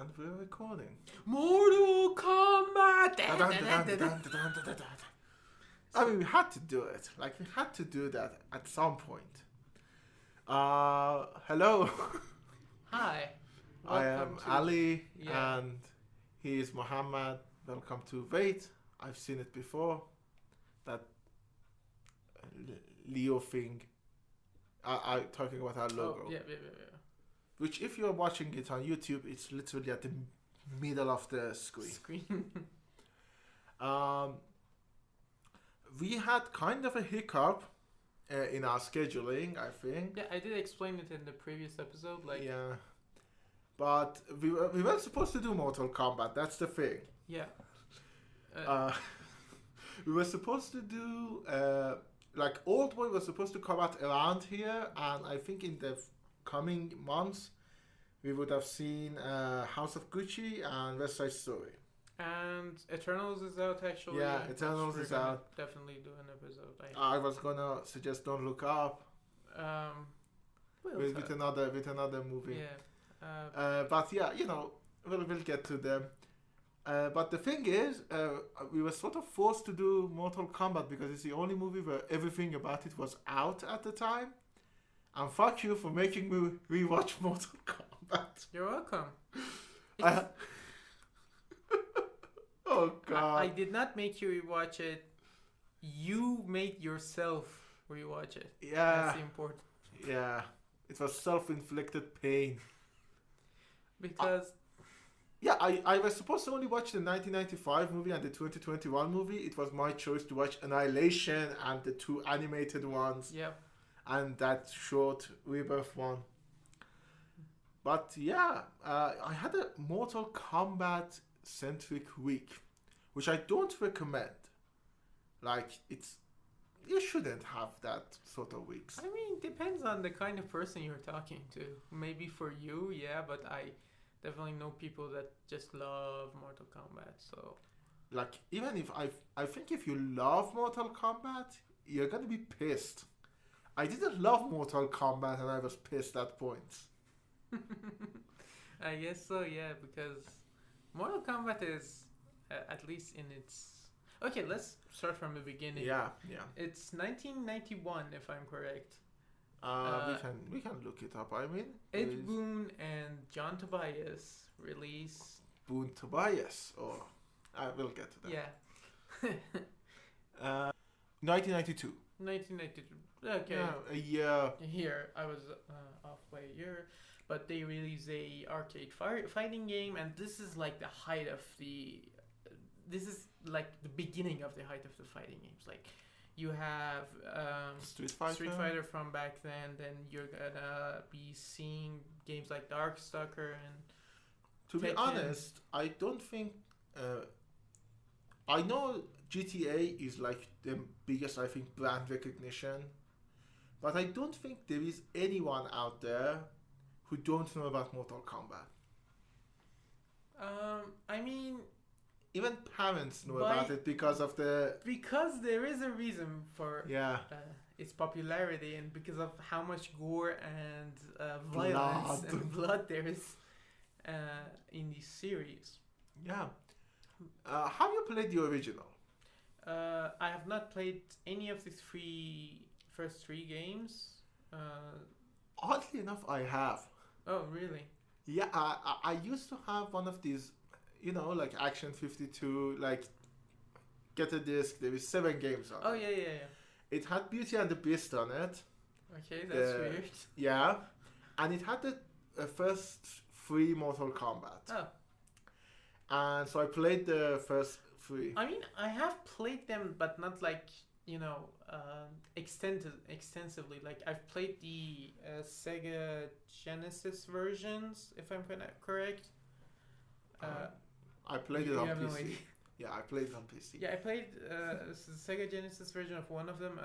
And we're recording. Mortal Kombat! I mean, we had to do it. Like, we had to do that at some point. Hello. Hi. I am Ali, Yeah. and he is Muhammad. Welcome to Wait. I've seen it before. That Leo thing. I'm talking about our logo. Oh, yeah. Which, if you're watching it on YouTube, it's literally at the middle of the screen. We had kind of a hiccup in our scheduling, I think. Yeah, I did explain it in the previous episode. Yeah. But we weren't supposed to do Mortal Kombat, that's the thing. Yeah. We were supposed to do... Old Boy was supposed to come out around here, and I think in the coming months we would have seen House of Gucci and West Side Story. And Eternals is out, actually. Yeah, Eternals is out. Definitely do an episode. I was gonna suggest Don't Look Up with another movie. Yeah. But yeah, we'll get to them. But the thing is, we were sort of forced to do Mortal Kombat because it's the only movie where everything about it was out at the time. And fuck you for making me rewatch Mortal Kombat. You're welcome. Oh god. I did not make you rewatch it. You made yourself rewatch it. Yeah. That's important. Yeah. It was self-inflicted pain. Because... I was supposed to only watch the 1995 movie and the 2021 movie. It was my choice to watch Annihilation and the two animated ones. Yep. And that short Rebirth one. But yeah, I had a Mortal Kombat centric week, which I don't recommend. You shouldn't have that sort of weeks. I mean, depends on the kind of person you're talking to. Maybe for you, yeah, but I definitely know people that just love Mortal Kombat, so... Even if I think if you love Mortal Kombat, you're gonna be pissed. I didn't love Mortal Kombat and I was pissed at points. I guess so, yeah, because Mortal Kombat is, at least in its... Okay, let's start from the beginning. Yeah. It's 1991, if I'm correct. We can look it up. I mean, Ed Boon and John Tobias release... Boon Tobias, or... I will get to that. Yeah. 1992. 1992. Okay. Yeah, a year. Here, I was off by a year, but they released a arcade fighting game, and this is like the height of the... This is like the beginning of the height of the fighting games. Like, you have Street Fighter from back then you're gonna be seeing games like Darkstalker and To be Tekken. honest, I don't think... I know GTA is like the biggest, I think, brand recognition, but I don't think there is anyone out there who don't know about Mortal Kombat. I mean... Even parents know about it because of the... Because there is a reason for its popularity, and because of how much gore and violence and blood there is in this series. Yeah. Have you played the original? I have not played any of the first three games. Oddly enough, I have. Oh, really? Yeah, I used to have one of these, like Action 52, get a disc, there is 7 games on it. Oh, yeah. It had Beauty and the Beast on it. Okay, that's weird. Yeah, and it had the first 3 Mortal Kombat. Oh. And so I played the first 3. I mean, I have played them, but not extensively. Like, I've played the Sega Genesis versions, if I'm correct. I played it on have PC. No idea. Yeah, I played it on PC. Yeah, I played the Sega Genesis version of one of them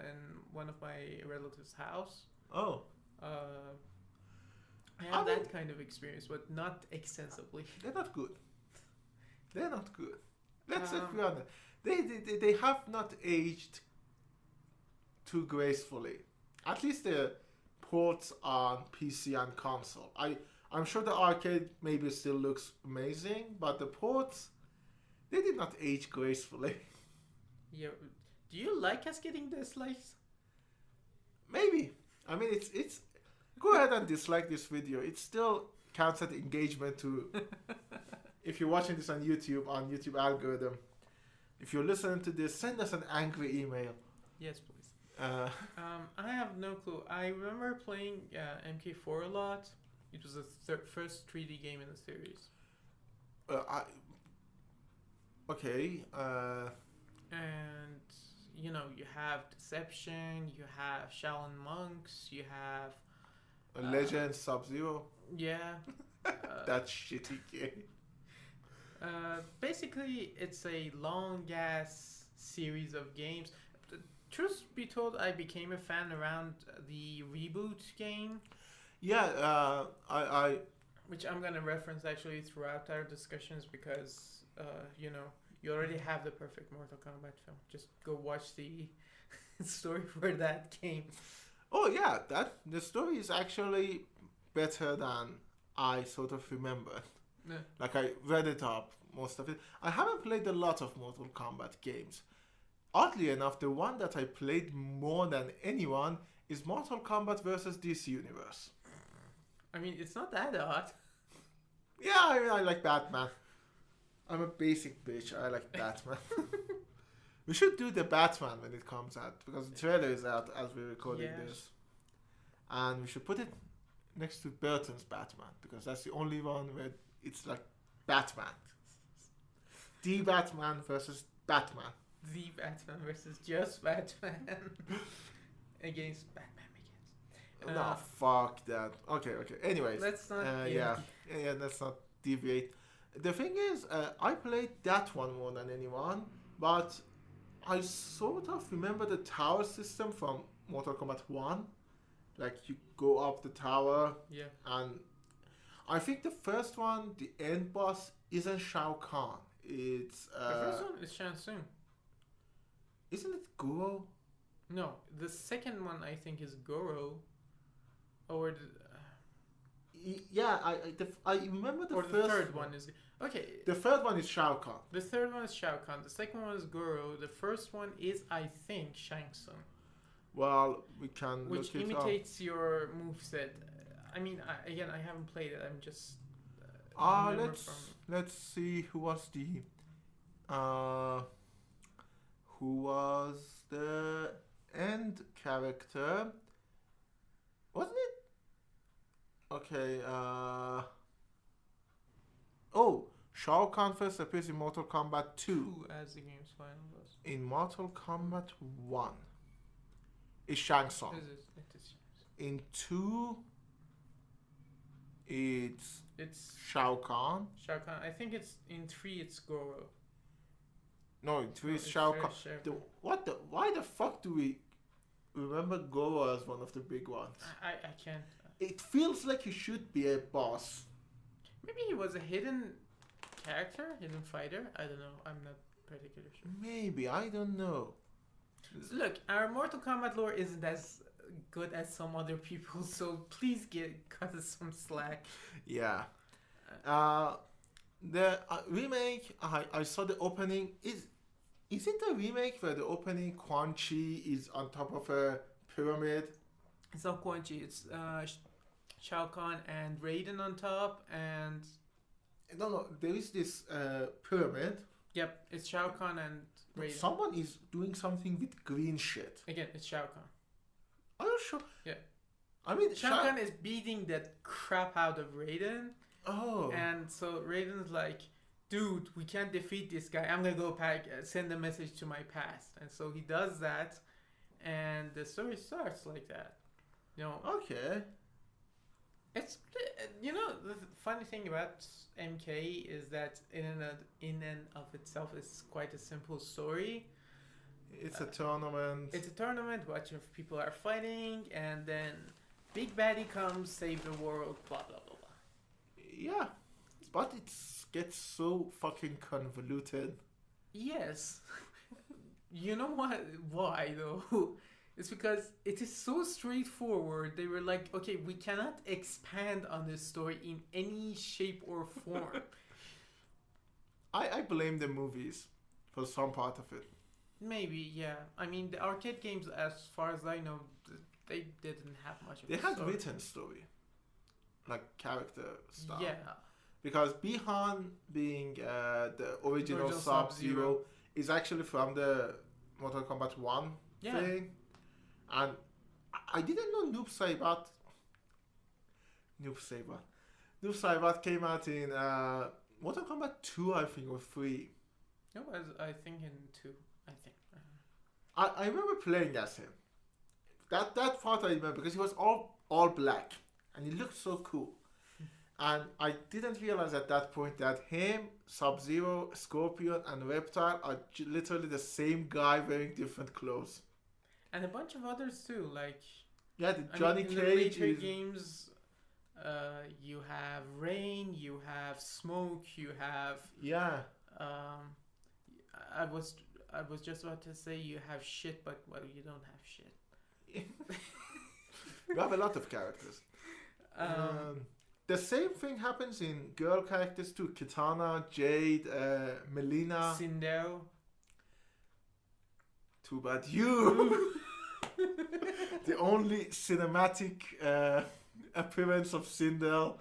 in one of my relatives' house. Oh. I have that kind of experience, but not extensively. They're not good. Let's be honest. They have not aged too gracefully. At least the ports on PC and console. I I'm sure the arcade maybe still looks amazing, but the ports, they did not age gracefully. Yeah. Do you like us getting dislikes? Maybe. I mean, it's. Go ahead and dislike this video. It still counts as engagement to. If you're watching this on YouTube algorithm. If you're listening to this, send us an angry email. Yes, please. I have no clue. I remember playing MK4 a lot. It was the first 3D game in the series. Okay. And you know, you have Deception, you have Shaolin Monks, you have Legend Sub-Zero. yeah. That shitty game. Basically, it's a long ass series of games. Truth be told, I became a fan around the reboot game. Yeah, I Which I'm gonna reference actually throughout our discussions because, you know, you already have the perfect Mortal Kombat film. Just go watch the story for that game. Oh yeah, the story is actually better than I sort of remember. Yeah. Like I read it up, most of it. I haven't played a lot of Mortal Kombat games. Oddly enough, the one that I played more than anyone is Mortal Kombat versus DC Universe. I mean, it's not that odd. Yeah, I mean, I like Batman. I'm a basic bitch. I like Batman. We should do the Batman when it comes out because the trailer is out as we're recording this, and we should put it next to Burton's Batman because that's the only one where it's like Batman. The Batman versus Batman. The Batman versus just Batman against Batman Begins. No, fuck that. Okay. Anyways, Let's not. yeah, let's not deviate. The thing is, I played that one more than anyone, but I sort of remember the tower system from Mortal Kombat 1. Like, you go up the tower, Yeah. and I think the first one, the end boss, isn't Shao Kahn. It's... The first one is Shang Tsung. Isn't it Guro? No, the second one I think is Goro. Or Yeah, I remember the or first... the third one is... Okay. The third one is Shao Kahn. The third one is Shao Kahn. The second one is Goro. The first one is, I think, Shang Tsung. Well, we can Which look it up. imitates your moveset. I mean, again, I haven't played it. I'm just... Let's see who was the end character. Wasn't it? Okay, oh, Shao Kahn first appears in Mortal Kombat 2. As the game's final boss. In Mortal Kombat 1 is Shang Tsung. It is Shang Tsung. In 2 It's Shao Kahn. Shao Kahn. I think it's in 3 it's Goro. No, in 3 No, it's it's Shao three Kahn. is Shao Kahn. Why the fuck do we remember Goro as one of the big ones? I can't. It feels like he should be a boss. Maybe he was a hidden character, hidden fighter. I don't know. I'm not particularly sure. Maybe, I don't know. So look, our Mortal Kombat lore isn't as good as some other people, so please cut us some slack. Yeah. The remake, I saw the opening. Is it a remake where the opening Quan Chi is on top of a pyramid? It's not Quan Chi, it's Shao Kahn and Raiden on top, and... No, there is this pyramid. Yep, it's Shao Kahn and Raiden. Someone is doing something with green shit. Again, it's Shao Kahn. Are you sure? Yeah. I mean, Shao Kahn is beating the crap out of Raiden. Oh. And so Raiden's like, dude, we can't defeat this guy. I'm gonna go send a message to my past. And so he does that, and the story starts like that. You know. Okay. It's, you know, the funny thing about MK is that in and of itself is quite a simple story. It's a tournament. It's a tournament, bunch of people are fighting, and then big baddie comes, save the world, blah blah blah blah. Yeah, but it gets so fucking convoluted. Yes. You know what? Why though? It's because it is so straightforward. They were like, okay, we cannot expand on this story in any shape or form. I blame the movies for some part of it. Maybe, yeah. I mean, the arcade games, as far as I know, they didn't have much of They a had story. written story, like character stuff. Yeah. Because Bihan being the original Original Sub-Zero is actually from the Mortal Kombat 1 Yeah. thing. And I didn't know Noob Saibot came out in Mortal Kombat 2, I think, or 3. It was, I think, in 2. I think. I remember playing as him. That part I remember because he was all black and he looked so cool. And I didn't realize at that point that him, Sub-Zero, Scorpion, and Reptile are literally the same guy wearing different clothes. And a bunch of others too, like Yeah, the Johnny in the Cage later is... games, you have Rain, you have Smoke, you have Yeah. I was just about to say you have shit, but well, you don't have shit. You have a lot of characters. The same thing happens in girl characters too. Kitana, Jade, Melina. Sindel. Too bad you. The only cinematic appearance of Sindel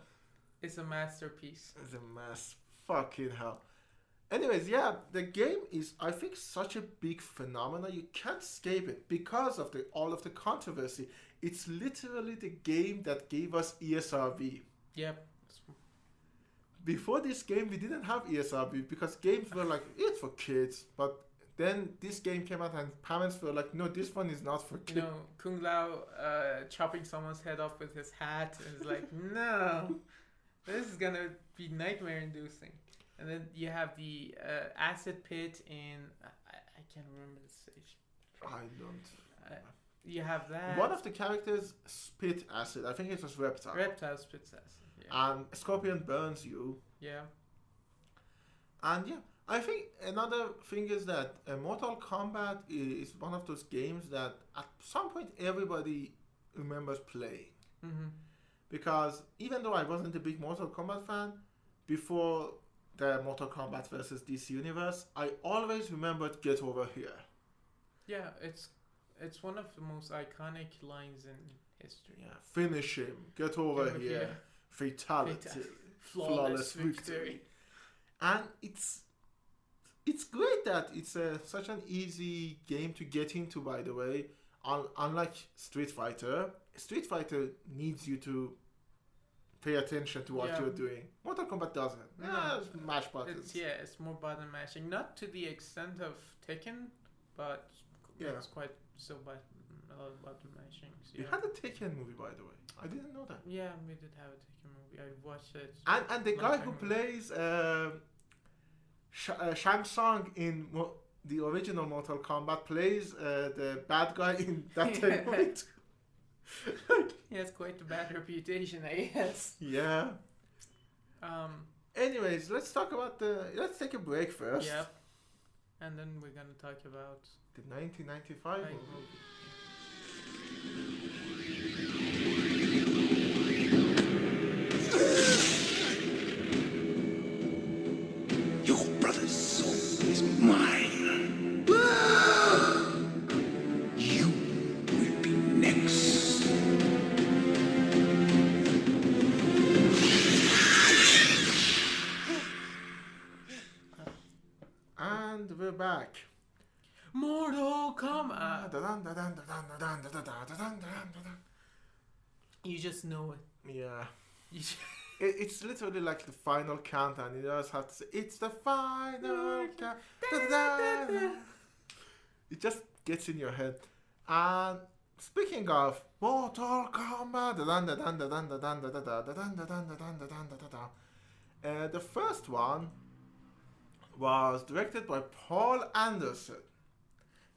It's a masterpiece. is a mess. Fucking hell. Anyways, yeah, the game is, I think, such a big phenomenon. You can't escape it because of all of the controversy. It's literally the game that gave us ESRB. Yep. Before this game, we didn't have ESRB because games were like, it's for kids. But then this game came out and parents were like, no, this one is not for kids. You know, Kung Lao chopping someone's head off with his hat is like, no, this is gonna be nightmare inducing. And then you have the acid pit in, I can't remember the stage. I don't. You have that. One of the characters spit acid. I think it was Reptile. Reptile spits acid. Yeah. And Scorpion burns you. Yeah. And yeah, I think another thing is that Mortal Kombat is one of those games that at some point everybody remembers playing. Mm-hmm. Because even though I wasn't a big Mortal Kombat fan, before the Mortal Kombat versus DC Universe, I always remembered Get Over Here. Yeah, it's one of the most iconic lines in history. Yeah, finish him, get over here, fatality, flawless victory. And it's great that it's such an easy game to get into, by the way. Unlike Street Fighter needs you to pay attention to what you're doing. Mortal Kombat doesn't. No, It's mash buttons. It's more button mashing. Not to the extent of Tekken, but it's quite still button mashing. So We had a Tekken movie, by the way. I didn't know that. Yeah, we did have a Tekken movie. I watched it. And the guy who plays Shang Tsung in the original Mortal Kombat plays the bad guy in that Tekken movie too. He has quite a bad reputation, I guess. Yeah. Anyways, let's let's take a break first. Yep. And then we're gonna talk about The 1995 movie. Your brother's soul is mine. You will be next. And we're back. Mortal Kombat. You just know it. Yeah. You It's literally like the final countdown. You just have to say, it's the final countdown. It just gets in your head. And speaking of Mortal Kombat, the first one was directed by Paul Anderson.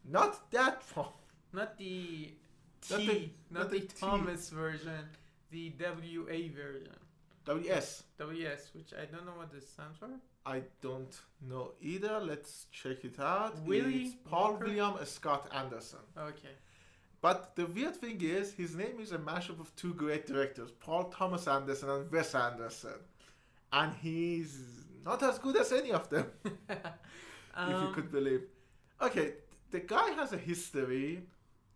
Not that Paul. Not the Not T, not not the the T. Thomas version, the WA version. WS. WS, which I don't know what this stands for. I don't know either. Let's check it out. Willie It's Paul Walker? William Scott Anderson. Okay. But the weird thing is, his name is a mashup of two great directors, Paul Thomas Anderson and Wes Anderson. And he's not as good as any of them, if you could believe. Okay, the guy has a history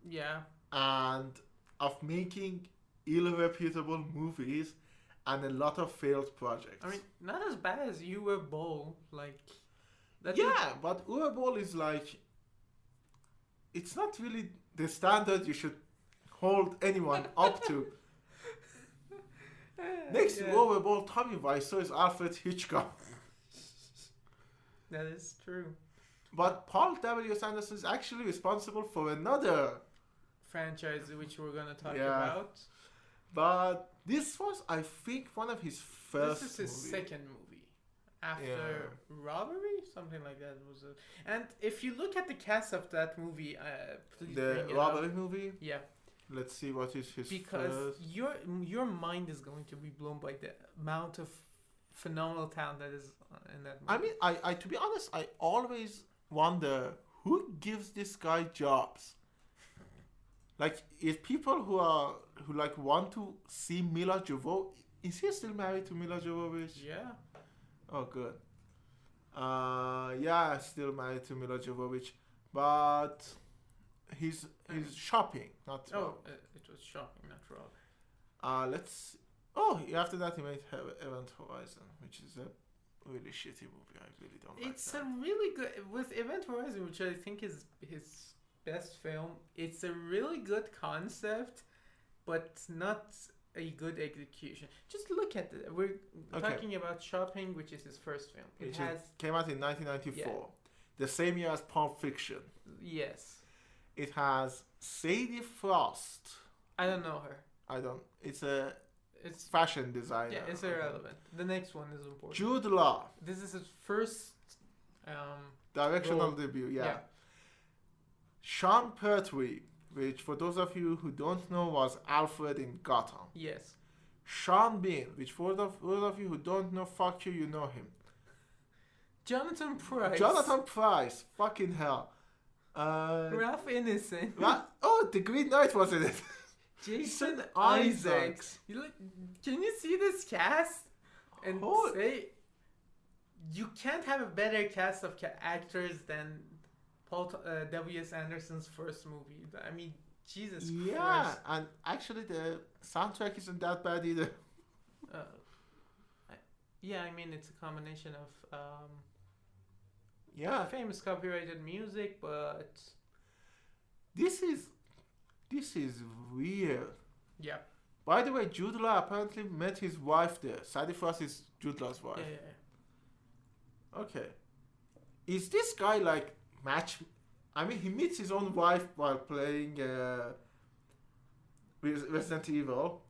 Yeah. and of making ill-reputable movies and a lot of failed projects. I mean, not as bad as You Were Bowl. Like, that yeah, but Uwe Boll is like, it's not really the standard you should hold anyone up to. Next to Uwe Boll, Tommy Wiseau is Alfred Hitchcock. That is true. But Paul W. Anderson is actually responsible for another. Franchise which we're gonna talk Yeah. about. But this was, I think, one of his first. This is his movies. second movie. After Robbery, something like that was it. And if you look at the cast of that movie, please The bring it robbery up. movie. Yeah, Let's see what is his because first. your mind is going to be blown by the amount of phenomenal talent that is in that movie. I mean, I to be honest, I always wonder who gives this guy jobs. Like, if people who like want to see Mila Jovovich, is he still married to Mila Jovovich? Yeah. Oh, good. Yeah, still married to Mila Jovovich, but he's shopping, not. Oh, it was shocking, not Robbery. Let's. Oh, after that he made Event Horizon, which is a really shitty movie. I really don't like It's that. a really good with Event Horizon, which I think is his best film. It's a really good concept, but not a good execution. Just look at it. We're talking about Shopping, which is his first film. It Which has came out in 1994, the same year as Pulp Fiction. yes. It has Sadie Frost. I don't know her. It's a It's fashion designer. yeah, it's irrelevant. The next one is important. Jude Law, This is his first. directional Role. debut. Yeah. Yeah. Sean Pertwee, which for those of you who don't know was Alfred in Gotham. Yes. Sean Bean, which for those of you who don't know, fuck you, you know him. Jonathan Pryce. Jonathan Pryce, fucking hell. Ralph Innocent. Oh, the Green Knight was in it. Jason Isaacs. Isaacs. Can you see this cast and say you can't have a better cast of actors than Paul W.S. Anderson's first movie? I mean, Jesus Yeah, Christ. and actually the soundtrack isn't that bad either. Yeah, I mean it's a combination of Yeah, famous copyrighted music, but this is weird. yeah. By the way, Jude Law apparently met his wife there. Sadie Frost is Jude Law's wife. Yeah. Okay. Is this guy like match? I mean, he meets his own wife while playing Resident Evil.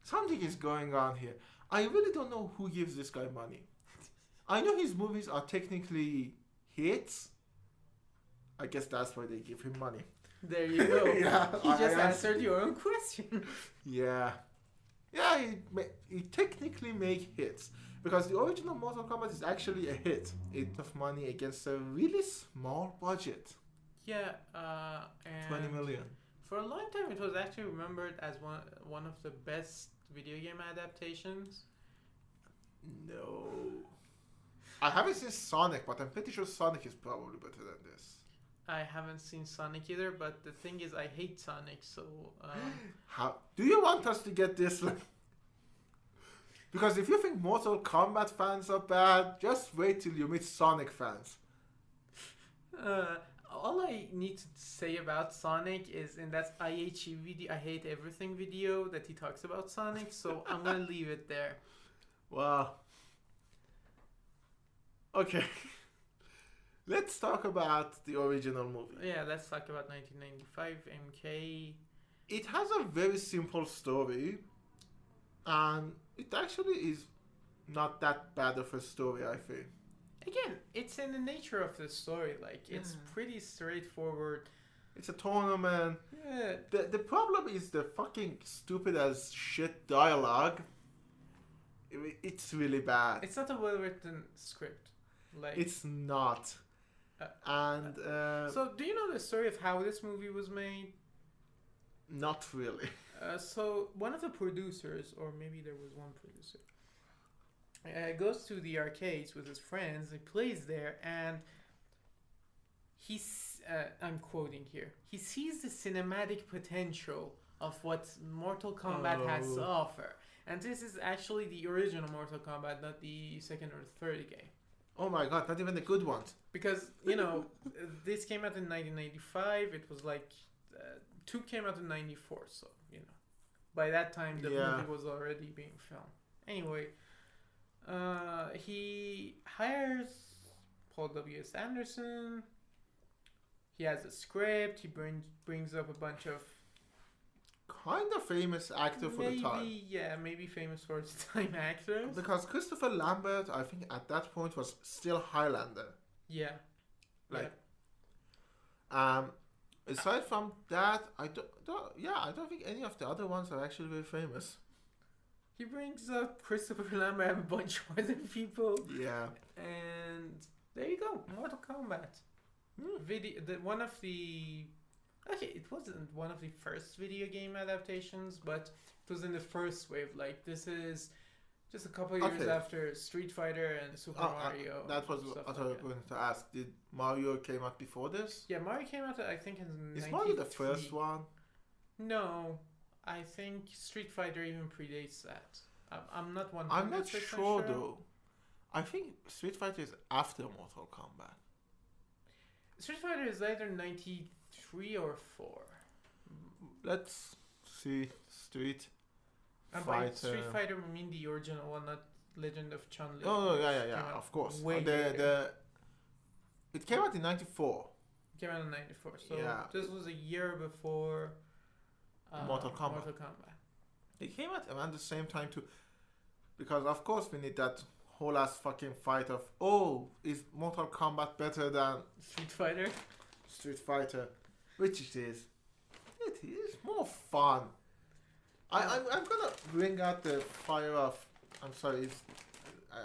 Something is going on here. I really don't know who gives this guy money. I know his movies are technically hits. I guess that's why they give him money. There you go. Yeah, He just I answered your own question. Yeah. Yeah, he technically make hits. Because the original Mortal Kombat is actually a hit. It's of money against a really small budget. Yeah, and 20 million. for a long time, it was actually remembered as one of the best video game adaptations. No. I haven't seen Sonic, but I'm pretty sure Sonic is probably better than this. I haven't seen Sonic either, but the thing is, I hate Sonic, so How do you want us to get this? Because if you think Mortal Kombat fans are bad, just wait till you meet Sonic fans. all I need to say about Sonic is in that IHE video, I Hate Everything video that he talks about Sonic, so I'm gonna leave it there. Wow. Okay. Let's talk about the original movie. Yeah, let's talk about 1995 MK. It has a very simple story, and it actually is not that bad of a story, I think. Again, it's in the nature of the story. Like, it's pretty straightforward. It's a tournament. Yeah. The problem is the fucking stupid as shit dialogue. It's really bad. It's not a well-written script. Like, It's not. So do you know the story of how this movie was made? Not really. So one of the producers, or maybe there was one producer, goes to the arcades with his friends. He plays there, and I'm quoting here. He sees the cinematic potential of what Mortal Kombat has to offer, and this is actually the original Mortal Kombat, not the second or third game. Oh my god, not even the good ones. Because this came out in 1995. It was like 2 came out in 94, so by that time the movie was already being filmed. Anyway, he hires Paul W.S. Anderson. He has a script. He brings up a bunch of kind of famous actor for the time. Yeah, maybe famous for its time actors. Because Christopher Lambert, I think at that point was still Highlander. Yeah. Aside from that, I don't think any of the other ones are actually very famous. He brings up Christopher Lambert and a bunch of other people. Yeah. And there you go, Mortal Kombat. It wasn't one of the first video game adaptations, but it was in the first wave. Like, this is just a couple of years after Street Fighter and Super Mario. That was what I was going to ask. Did Mario came out before this? Yeah, Mario came out, I think, in 93. Is Mario the first one? No, I think Street Fighter even predates that. I'm not 100% I'm not sure though. I think Street Fighter is after Mortal Kombat. Street Fighter is either 93 or 4. Let's see. Street And Fighter. by Street Fighter, I mean the original one, not Legend of Chun-Li. Oh, yeah, of course. It came out in 94. It came out in 94, so this was a year before Mortal Kombat. It came out around the same time too. Because, of course, we need that whole ass fucking fight of, is Mortal Kombat better than Street Fighter, which it is. It is more fun. I'm gonna bring out the fire of. I'm sorry,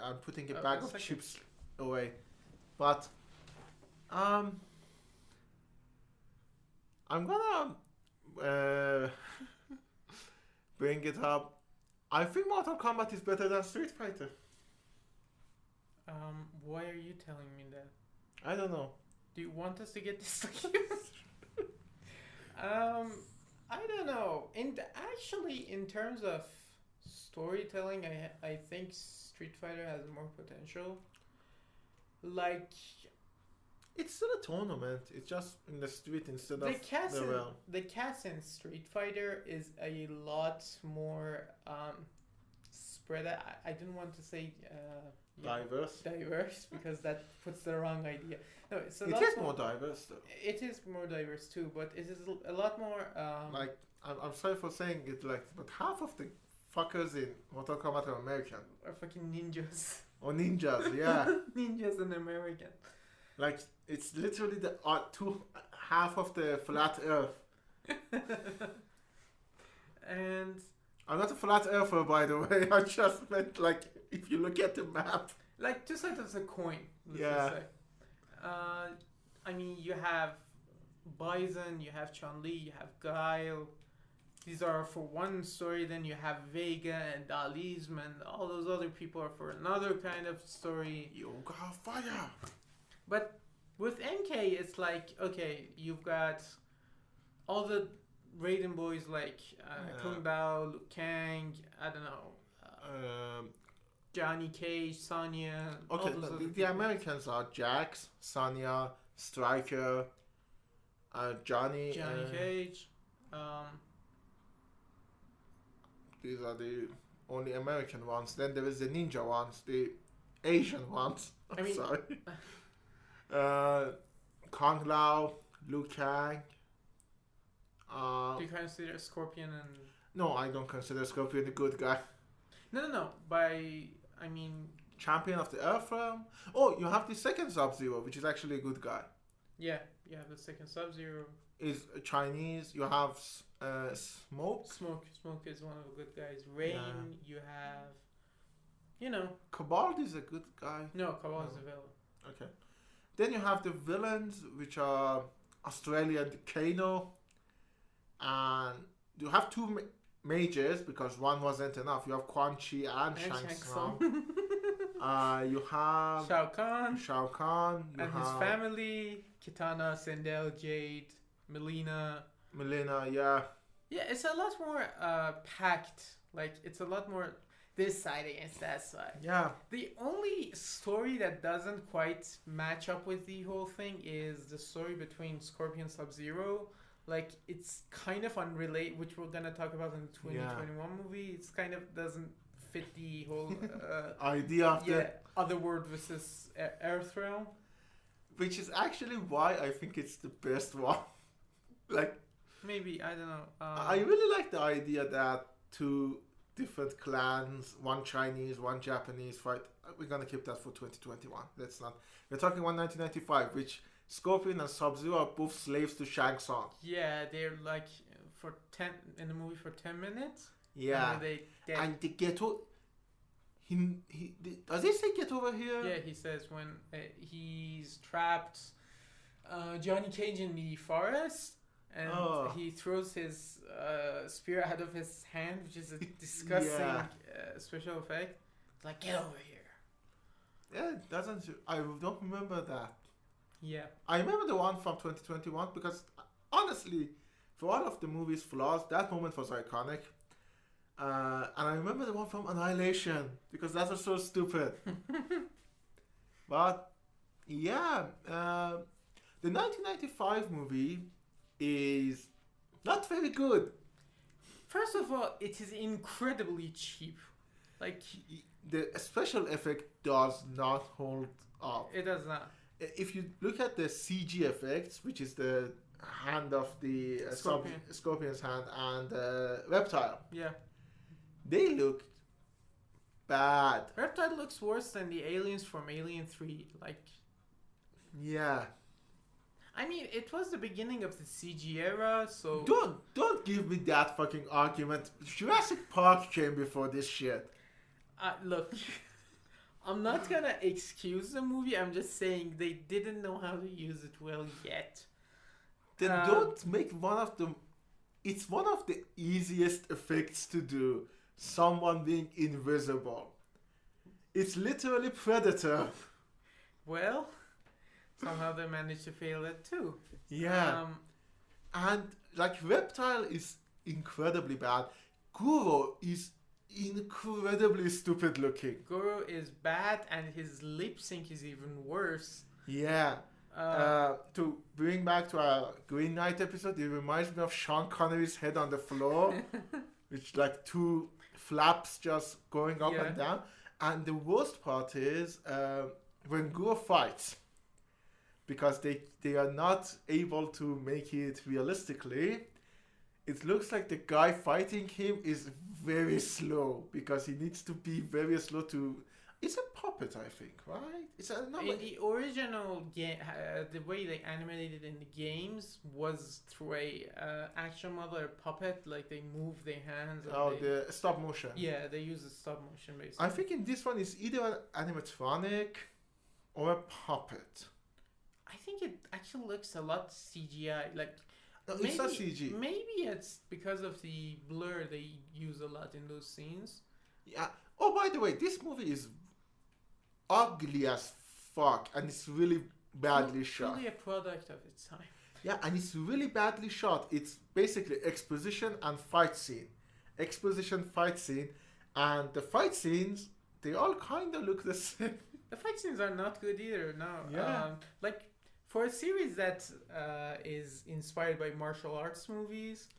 I'm putting a bag of chips away, but I'm gonna bring it up. I think Mortal Kombat is better than Street Fighter. Why are you telling me that? I don't know. Do you want us to get this? I don't know. Actually, in terms of storytelling, I think Street Fighter has more potential. Like, it's still a tournament. It's just in the street instead of the realm. The cast in Street Fighter is a lot more spread out. I didn't want to say diverse because that puts the wrong idea. No, it is more diverse though. It is more diverse too, but it is a lot more. I'm sorry for saying it, but half of the fuckers in Mortal Kombat are American. Or fucking ninjas. Or ninjas, yeah. Ninjas and American. Like, it's literally the half of the flat Earth. And I'm not a flat earther, by the way. I just meant, if you look at the map. Like, two sides of the coin. Yeah. I mean, you have Bison, you have Chun-Li, you have Guile. These are for one story. Then you have Vega and Dalism, and all those other people are for another kind of story. Yoga Fire. But with MK, it's like, okay, you've got all the Raiden boys like Kung Lao, Liu Kang, I don't know, Johnny Cage, Sonya. Okay, the Americans are Jax, Sonya, Stryker, Johnny Cage. These are the only American ones. Then there is the ninja ones, the Asian ones. Sorry. Kung Lao, Liu Kang. Do you consider Scorpion and... No, I don't consider Scorpion a good guy. No. Champion of the Earth realm? Oh, you have the second Sub-Zero, which is actually a good guy. Yeah, the second Sub-Zero. Is Chinese. You have Smoke. Smoke is one of the good guys. Rain, you have... Kabal is a good guy. No, Kabal is a villain. Okay. Then you have the villains, which are Australian Kano and you have two majors because one wasn't enough. You have Quan Chi and Shang Tsung. You have Shao Kahn. And his family, Kitana, Sindel, Jade, Melina, yeah. Yeah, it's a lot more packed. Like, it's a lot more this side against that side. Yeah. The only story that doesn't quite match up with the whole thing is the story between Scorpion and Sub-Zero. Like, it's kind of unrelated, which we're gonna talk about in the 2021 movie. It's kind of doesn't fit the whole idea of the Otherworld versus Earthrealm. Which is actually why I think it's the best one. Like, maybe, I don't know. I really like the idea that two different clans, one Chinese, one Japanese fight. We're gonna keep that for 2021. Let's not. We're talking 1995, which Scorpion and Sub-Zero are both slaves to Shang Tsung. Yeah, they're like in the movie for 10 minutes. Yeah, and they get does he say get over here? Yeah, he says when he's trapped Johnny Cage in the forest, and he throws his spear out of his hand, which is a disgusting special effect. It's like, get over here. Yeah, it doesn't. I don't remember that. Yeah. I remember the one from 2021 because, honestly, for all of the movie's flaws, that moment was iconic. And I remember the one from Annihilation because that was so stupid. But, yeah, the 1995 movie is not very good. First of all, it is incredibly cheap. Like, the special effect does not hold up. It does not. If you look at the CG effects, which is the hand of the Scorpion's hand and Reptile, they look bad. Reptile looks worse than the aliens from Alien 3. Like, yeah. I mean, it was the beginning of the CG era, so don't give me that fucking argument. Jurassic Park came before this shit. Look, I'm not gonna excuse the movie. I'm just saying they didn't know how to use it well yet. Then don't make one of them. It's one of the easiest effects to do. Someone being invisible. It's literally Predator. Well, somehow they managed to fail it too. Yeah. And like Reptile is incredibly bad. Guru is incredibly stupid looking. Goro is bad and his lip sync is even worse. Yeah. To bring back to our Green Knight episode, it reminds me of Sean Connery's head on the floor, which like two flaps just going up and down. And the worst part is when Guru fights, because they are not able to make it realistically, it looks like the guy fighting him is very slow because he needs to be very slow to... It's a puppet, I think, right? In the original game, the way they animated it in the games was through a action model or puppet, like they move their hands. The stop motion. Yeah, they use a stop motion basically. I think in this one it's either an animatronic or a puppet. I think it actually looks a lot CGI. Like, no, it's not CG. Maybe it's because of the blur they use a lot in those scenes. Yeah. Oh, by the way, this movie is ugly as fuck, and it's really badly shot. Really a product of its time. Yeah, and it's really badly shot. It's basically exposition and fight scene. Exposition, fight scene, and the fight scenes, they all kind of look the same. The fight scenes are not good either, no. Yeah. Like, for a series that is inspired by martial arts movies,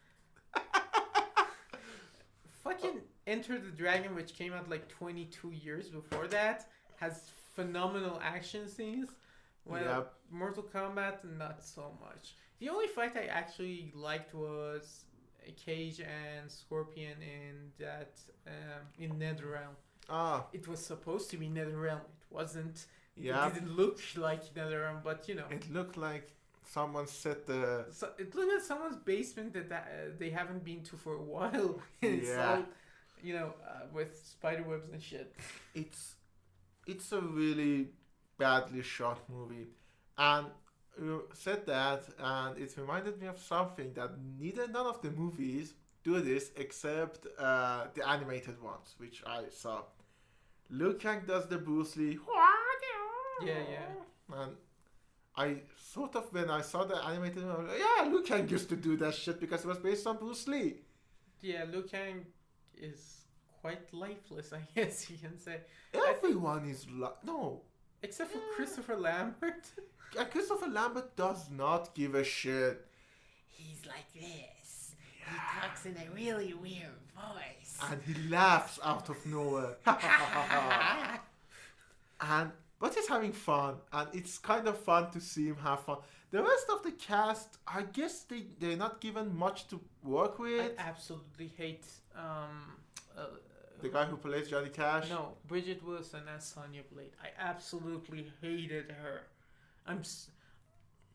fucking Enter the Dragon, which came out like 22 years before that, has phenomenal action scenes. Well, Mortal Kombat, not so much. The only fight I actually liked was Cage and Scorpion in that in NetherRealm. It was supposed to be NetherRealm. It wasn't. Yeah. It didn't look like NetherRealm, but you know. It looked like someone set the... So it looked like someone's basement that they haven't been to for a while. It's all, you know, with spiderwebs and shit. It's a really badly shot movie. And you said that, and it reminded me of something that none of the movies do this except the animated ones, which I saw. Liu Kang does the Bruce Lee. Yeah. And I sort of, when I saw the animated one, I was like, yeah, Liu Kang used to do that shit because it was based on Bruce Lee. Yeah, Liu Kang is quite lifeless, I guess you can say. Everyone is no. Except for Christopher Lambert. Christopher Lambert does not give a shit. He's like this. He talks in a really weird voice. And he laughs out of nowhere. But he's having fun, and it's kind of fun to see him have fun. The rest of the cast, I guess they're not given much to work with. I absolutely hate The guy who plays Johnny Cash? No, Bridget Wilson as Sonya Blade. I absolutely hated her.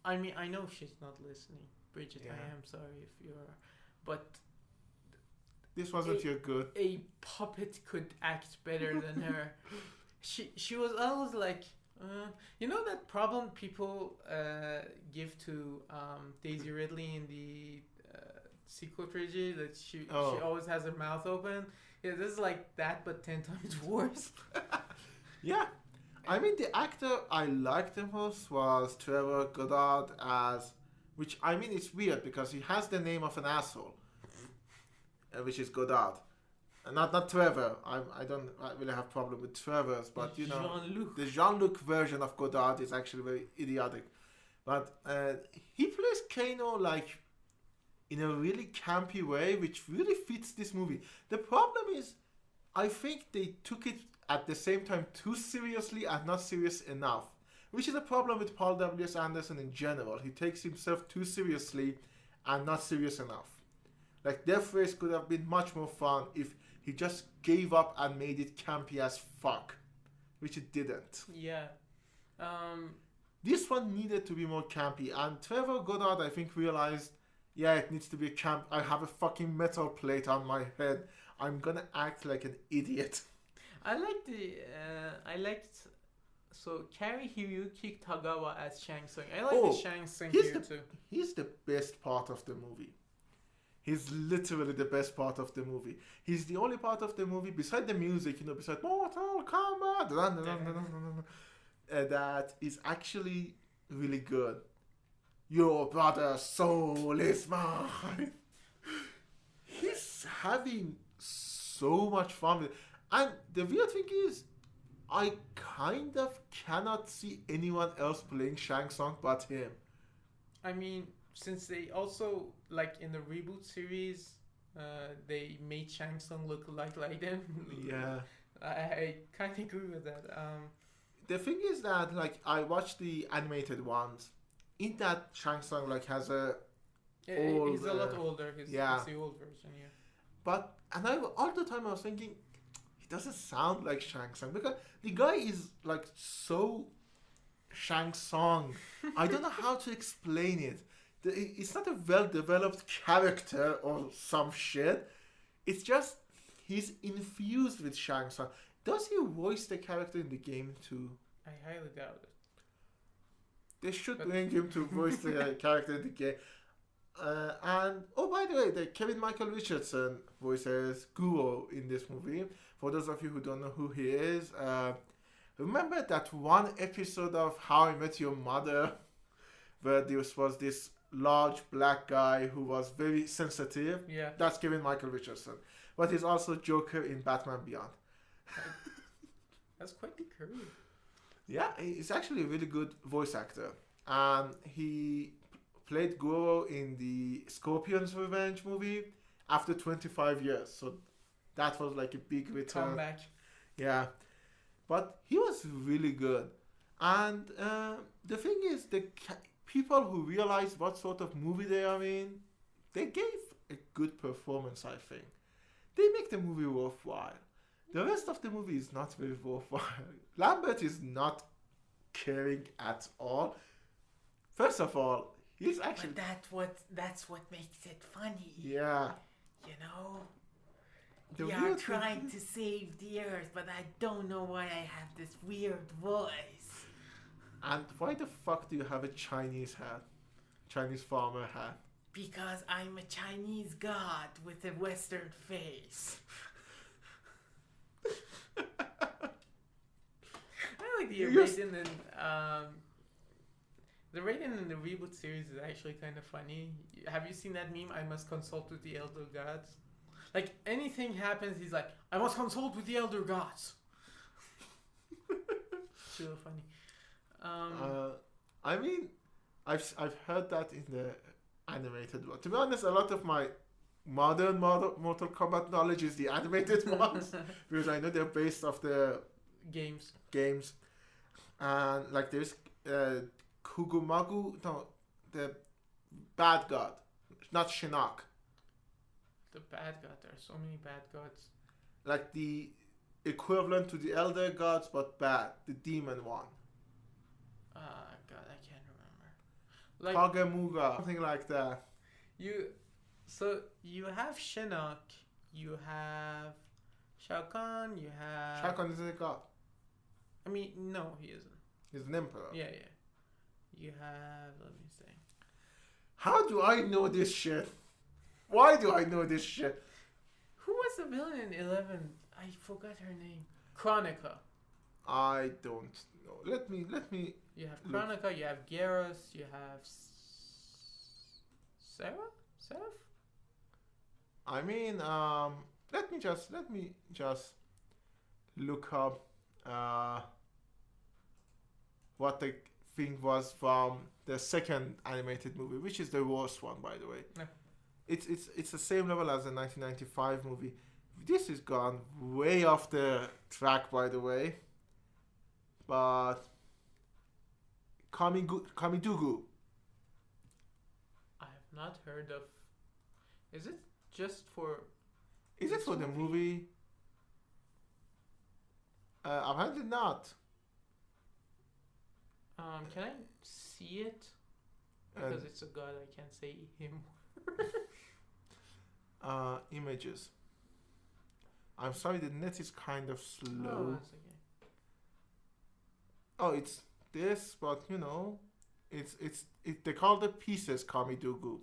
I mean, I know she's not listening. Bridget, Yeah. I am sorry if you are. But This wasn't your good. a puppet could act better than her. She was always like, you know that problem people give to Daisy Ridley in the sequel trilogy, that she always has her mouth open. Yeah, this is like that, but 10 times worse. Yeah. I mean, the actor I liked the most was Trevor Goddard which, I mean, it's weird because he has the name of an asshole, which is Goddard. Not Trevor. I don't really have problem with Trevor's, but you know, Jean-Luc. the Jean-Luc version of Godard is actually very idiotic. But he plays Kano like in a really campy way, which really fits this movie. The problem is, I think they took it at the same time too seriously and not serious enough, which is a problem with Paul W.S. Anderson in general. He takes himself too seriously and not serious enough. Like, Death Race could have been much more fun if he just gave up and made it campy as fuck, which it didn't. Yeah. This one needed to be more campy, and Trevor Goddard, I think, realized, yeah, it needs to be camp. I have a fucking metal plate on my head. I'm gonna act like an idiot. I liked so Kari Hiroyuki Tagawa as Shang Tsung. I like the Shang Tsung here too. He's the best part of the movie. He's literally the best part of the movie. He's the only part of the movie, beside the music, you know, beside Mortal Kombat, that is actually really good. Your brother's soul is mine. He's having so much fun with it. And the weird thing is, I kind of cannot see anyone else playing Shang Tsung but him. I mean, since they also, like in the reboot series, they made Shang Tsung look like them. Yeah. I kind of agree with that. The thing is that, like, I watched the animated ones. In that, Shang Tsung like has a he's a lot older. It's the old version, yeah. But all the time I was thinking, he doesn't sound like Shang Tsung because the guy is like so Shang Tsung. I don't know how to explain it. It's not a well-developed character or some shit. It's just he's infused with Shang Tsung. Does he voice the character in the game too? I highly doubt it. They should bring him to voice the character in the game. And by the way, the Kevin Michael Richardson voices Guru in this movie. For those of you who don't know who he is, remember that one episode of How I Met Your Mother, where there was this large black guy who was very sensitive? Yeah. That's Kevin Michael Richardson. But he's also Joker in Batman Beyond. That's quite the career. Yeah, he's actually a really good voice actor. And he played Goro in the Scorpion's Revenge movie after 25 years. So that was like a big return. Comeback. Yeah. But he was really good. And the thing is, the people who realized what sort of movie they are in, they gave a good performance, I think. They make the movie worthwhile. The rest of the movie is not very worthwhile. Lambert is not caring at all. First of all, he's actually... But that's what makes it funny. Yeah. You know? The We are weird trying thing- to save the earth, but I don't know why I have this weird voice. And why the fuck do you have a Chinese hat? Chinese farmer hat? Because I'm a Chinese god with a Western face. I like the Raiden and the Raiden in the reboot series is actually kind of funny. Have you seen that meme? I must consult with the elder gods. Like anything happens, he's like, I must consult with the elder gods. So funny. I mean, I've heard that in the animated one. To be honest, a lot of my modern Mortal Kombat knowledge is the animated ones because I know they're based off the games. And like there's Kugumagu, no, the bad god, not Shinnok. The bad god. There are so many bad gods. Like the equivalent to the elder gods, but bad, the demon one. God, I can't remember. Like Kagemuga, something like that. You have Shinnok, you have Shao Kahn, you have. Shao Kahn isn't a god. I mean, no, he isn't. He's an emperor. Yeah. You have. Let me see. How do I know this shit? Why do I know this shit? Who was the villain in 11? I forgot her name. Chronica. I don't know. Let me. You have Chronica, you have Gyros, you have Sarah? Seraph? I mean, let me just look up what the thing was from the second animated movie, which is the worst one, by the way. Yeah. It's the same level as the 1995 movie. This has gone way off the track, by the way. But Kamidugu. I have not heard of. Is it just for? Is it for the movie? Apparently not. Can I see it? Because it's a god, I can't say him. Images. I'm sorry, the net is kind of slow. Oh, that's okay. Oh, it's this, but you know, they call the pieces Kamidugu.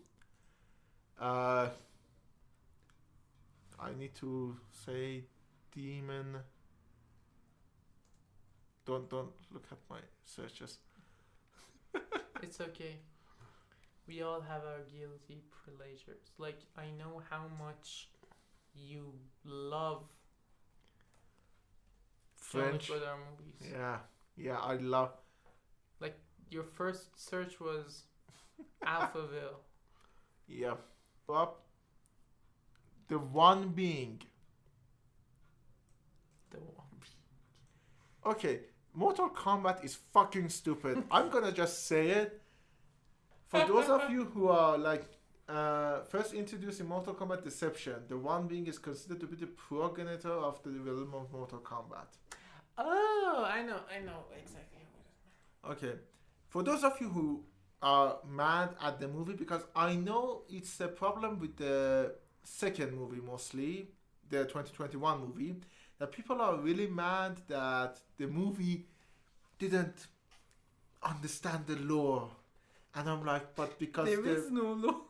I need to say demon. Don't look at my searches. It's okay. We all have our guilty pleasures. Like, I know how much you love French. Jean-Luc Godard movies. Yeah, I love. Like, your first search was Alphaville. Yeah, but the one being. The one. Okay, Mortal Kombat is fucking stupid. I'm gonna just say it. For those of you who are like first introduced in Mortal Kombat Deception, the one being is considered to be the progenitor of the realm of Mortal Kombat. Oh, I know exactly. Okay, for those of you who are mad at the movie, because I know it's a problem with the second movie mostly, the 2021 movie, that people are really mad that the movie didn't understand the lore. And I'm like, but because there is no lore.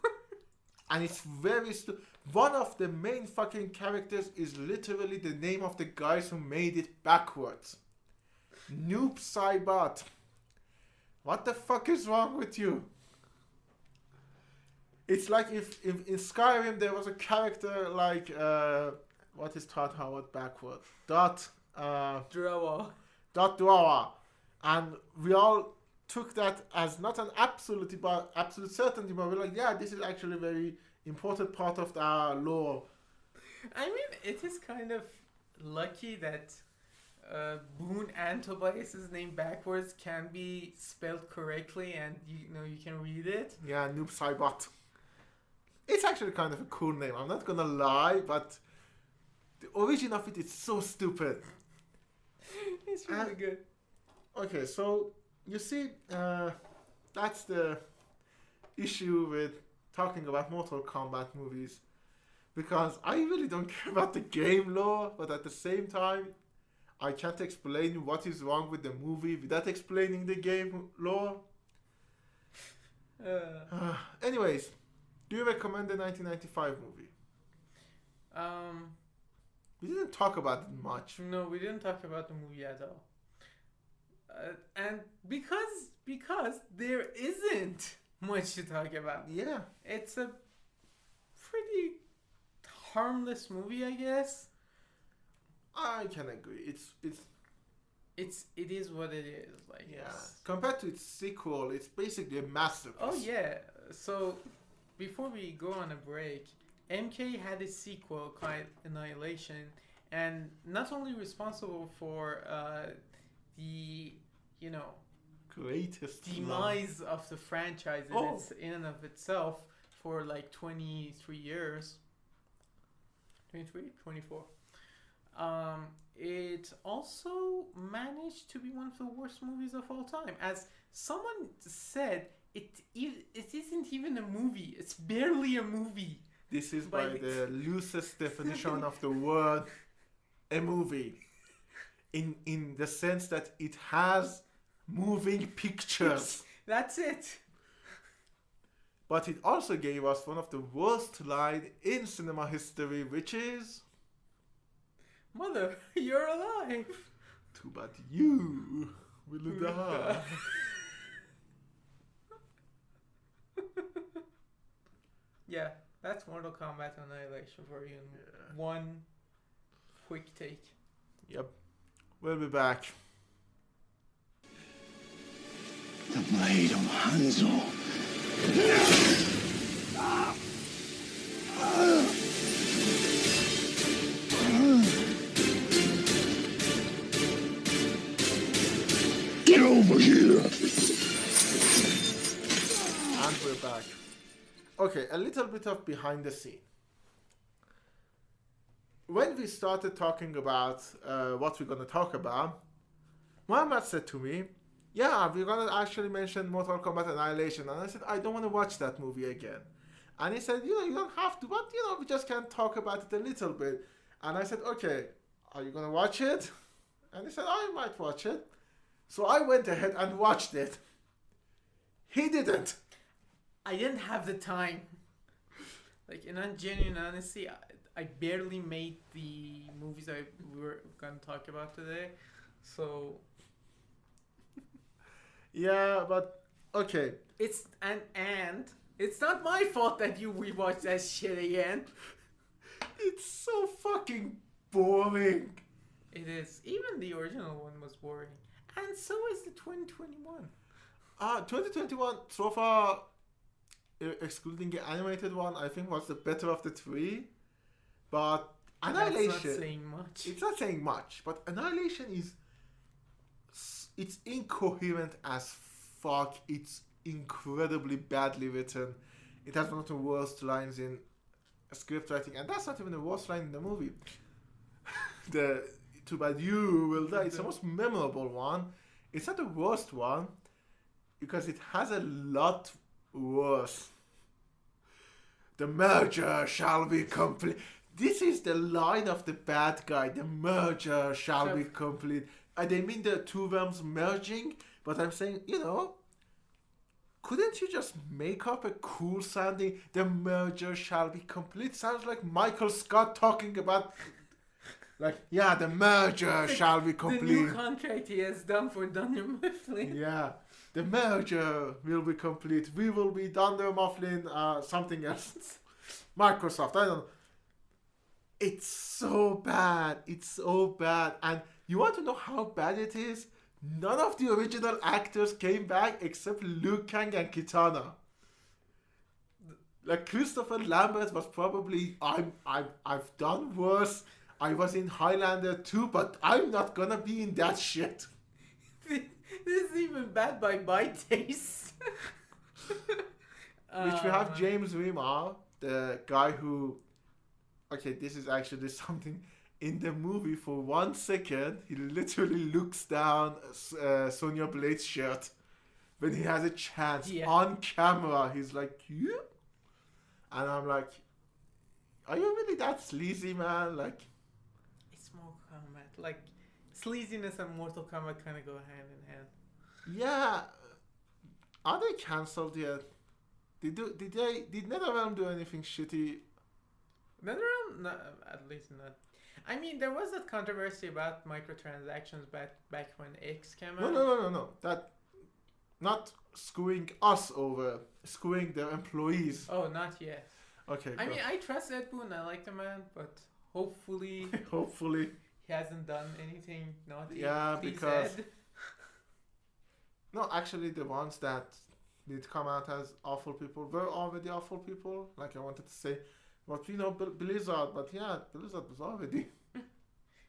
And it's very one of the main fucking characters is literally the name of the guys who made it backwards. Noob Saibot. What the fuck is wrong with you? It's like if in Skyrim there was a character like what is Todd Howard backwards? Drawa. Dwawa. And we all took that as not an absolute certainty, but we're like, yeah, this is actually a very important part of our lore. I mean, it is kind of lucky that Boone and Tobias's name backwards can be spelled correctly, and you can read it. Yeah, Noob Saibot. It's actually kind of a cool name. I'm not gonna lie, but the origin of it is so stupid. It's really good. Okay, so you see, that's the issue with talking about Mortal Kombat movies, because I really don't care about the game lore, but at the same time, I can't explain what is wrong with the movie without explaining the game lore. Anyways, Do you recommend the 1995 movie? Um, We didn't talk about it much. no, we didn't talk about the movie at all. And because there isn't much to talk about. Yeah. It's a pretty harmless movie, I guess. I can agree. It is what it is, I Yeah. guess. Compared to its sequel, it's basically a masterpiece. Oh yeah. So before we go on a break, MK had a sequel called Annihilation, and not only responsible for the Greatest love. demise of the franchise Oh. in and of itself for like 23 years. 23? 24. It also managed to be one of the worst movies of all time. As someone said, it isn't even a movie. It's barely a movie. This is By by the loosest definition of the word a movie. In the sense that it has moving pictures. That's it. But it also gave us one of the worst lines in cinema history, which is, Mother, you're alive. too bad you will die. Yeah, that's Mortal Kombat Annihilation for you in Yeah. one quick take. Yep. We'll be back. The blade of Hanzo. Get over here! And we're back. Okay, a little bit of behind the scene. When we started talking about what we're going to talk about, Muhammad said to me, yeah, we're going to actually mention Mortal Kombat Annihilation. And I said, I don't want to watch that movie again. And he said, you don't have to, but, we just can talk about it a little bit. And I said, okay, are you going to watch it? And he said, I might watch it. So I went ahead and watched it. He didn't. I didn't have the time. Like, in genuine honesty, I barely made the movies we were going to talk about today. So, Yeah, but okay. it's, and it's not my fault that you rewatched that shit again. It's so fucking boring. It is. Even the original one was boring. And so is the 2021. 2021 so far, excluding the animated one, I think was the better of the three. But Annihilation, That's not saying much. it's not saying much. But Annihilation it's incoherent as fuck. It's incredibly badly written. It has one of the worst lines in script writing, and that's not even the worst line in the movie. The too bad you will die. It's the most memorable one. It's not the worst one because it has a lot worse. The merger shall be complete. This is the line of the bad guy. The merger shall be complete. They mean the two realms merging, but I'm saying, couldn't you just make up a cool sounding, the merger shall be complete? Sounds like Michael Scott talking about, the merger shall be The complete. new contract he has done for Dunder Mifflin. Yeah, the merger will be complete. We will be Dunder Mifflin, something else. Microsoft, I don't know. It's so bad. It's so bad. And you want to know how bad it is? None of the original actors came back except Liu Kang and Kitana. Like Christopher Lambert was probably I've done worse. I was in Highlander too, but I'm not gonna be in that shit. This is even bad by my taste. Which we have James Remar, the guy who... Okay, this is actually something in the movie. For 1 second, he literally looks down Sonya Blade's shirt when he has a chance. Yeah. On camera, he's like, you? And I'm like, are you really that sleazy, man? Like, It's Mortal Kombat. Like, sleaziness and Mortal Kombat kind of go hand in hand. yeah. Are they cancelled yet? Did NetherRealm do anything shitty? NetherRealm, no, at least not. I mean, there was that controversy about microtransactions back when X came out. No. That not screwing us over, screwing their employees. Oh, not yet. Okay. I mean, I trust Ed Boon. I like the man, but hopefully hopefully he hasn't done anything naughty. Yeah, Please, because Ed. no, actually, the ones that did come out as awful people were already awful people. Like I wanted to say, but Blizzard. But yeah, Blizzard was already.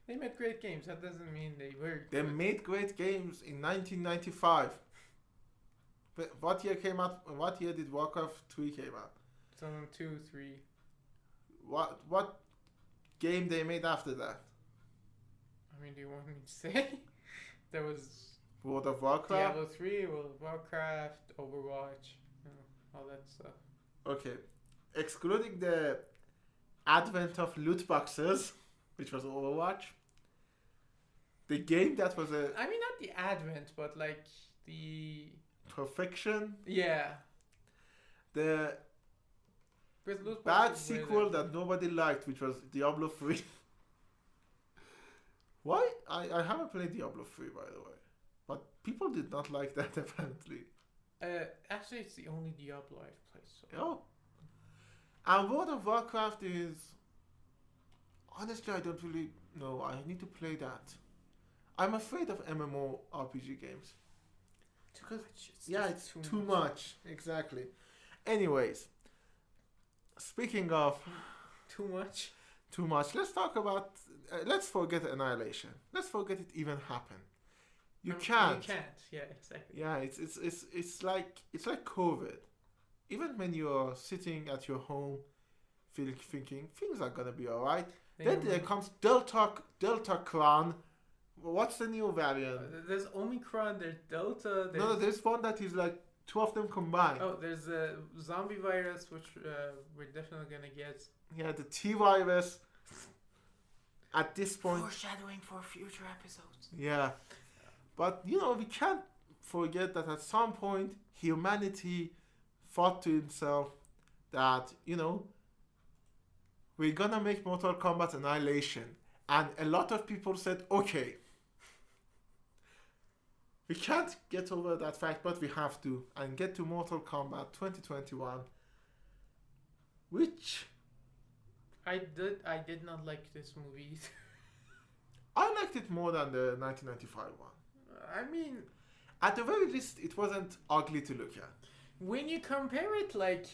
They made great games. That doesn't mean they were. They made great games in 1995. But what year came out? What year did Warcraft 3 came out? 2002, 3. What game they made after that? I mean, do you want me to say? There was World of Warcraft. Diablo 3, World of Warcraft, Overwatch, all that stuff. Okay, excluding the advent of loot boxes, which was Overwatch. The game that was a I mean, not the advent, but like the perfection. yeah. The Because loot bad boxes were sequel the- that nobody liked, which was Diablo 3. Why? I haven't played Diablo 3, by the way. But people did not like that, apparently. Actually, it's the only Diablo I've played. So. Oh. And World of Warcraft is... Honestly, I don't really know. I need to play that. I'm afraid of MMORPG games. Too much. Yeah, just it's too much. Exactly. Anyways, speaking of Too much. too much, let's talk about. Let's forget Annihilation. Let's forget it even happened. You can't. You can't. Yeah, exactly. Yeah, it's like COVID. Even when you're sitting at your home, thinking things are gonna be alright, then there comes Delta Cron. What's the new variant? There's Omicron. There's Delta. There's, No, there's one that is like two of them combined. Oh, there's a zombie virus, which we're definitely gonna get. Yeah, the T virus. At this point, Foreshadowing for future episodes. yeah, but we can't forget that at some point humanity thought to himself that we're gonna make Mortal Kombat Annihilation, and a lot of people said, okay, we can't get over that fact, but we have to, and get to Mortal Kombat 2021, which I did not like this movie. I liked it more than the 1995 one. I mean, At the very least, it wasn't ugly to look at. when you compare it, like,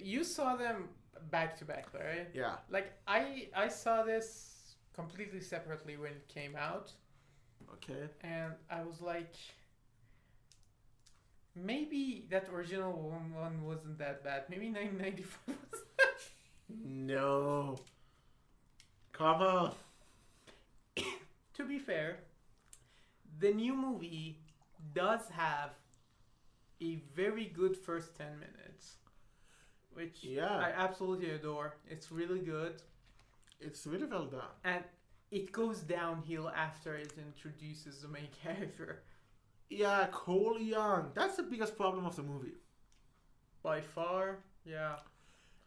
you saw them back to back, right? Yeah. Like, I saw this completely separately when it came out, Okay. and I was like, maybe that original one wasn't that bad. Maybe 1995 was. No. Come on. To be fair, the new movie does have a very good first 10 minutes, which Yeah. I absolutely adore. It's really good, It's really well done. and it goes downhill after it introduces the main character. Yeah, Cole Young. That's the biggest problem of the movie. By far, yeah.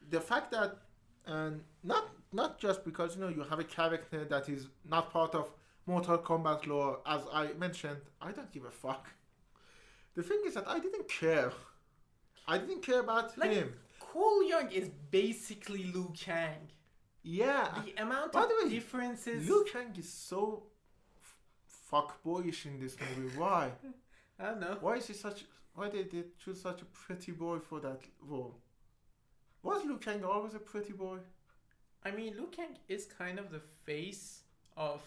The fact that, and not just because you have a character that is not part of Mortal Kombat lore, as I mentioned, I don't give a fuck. The thing is that I didn't care. I didn't care about Like, him. Cole Young is basically Liu Kang. Yeah. The amount By of the way, differences. Liu Kang is so fuckboyish in this movie. Why? I don't know. Why is he such? Why did they choose such a pretty boy for that role? Was Liu Kang always a pretty boy? I mean, Liu Kang is kind of the face of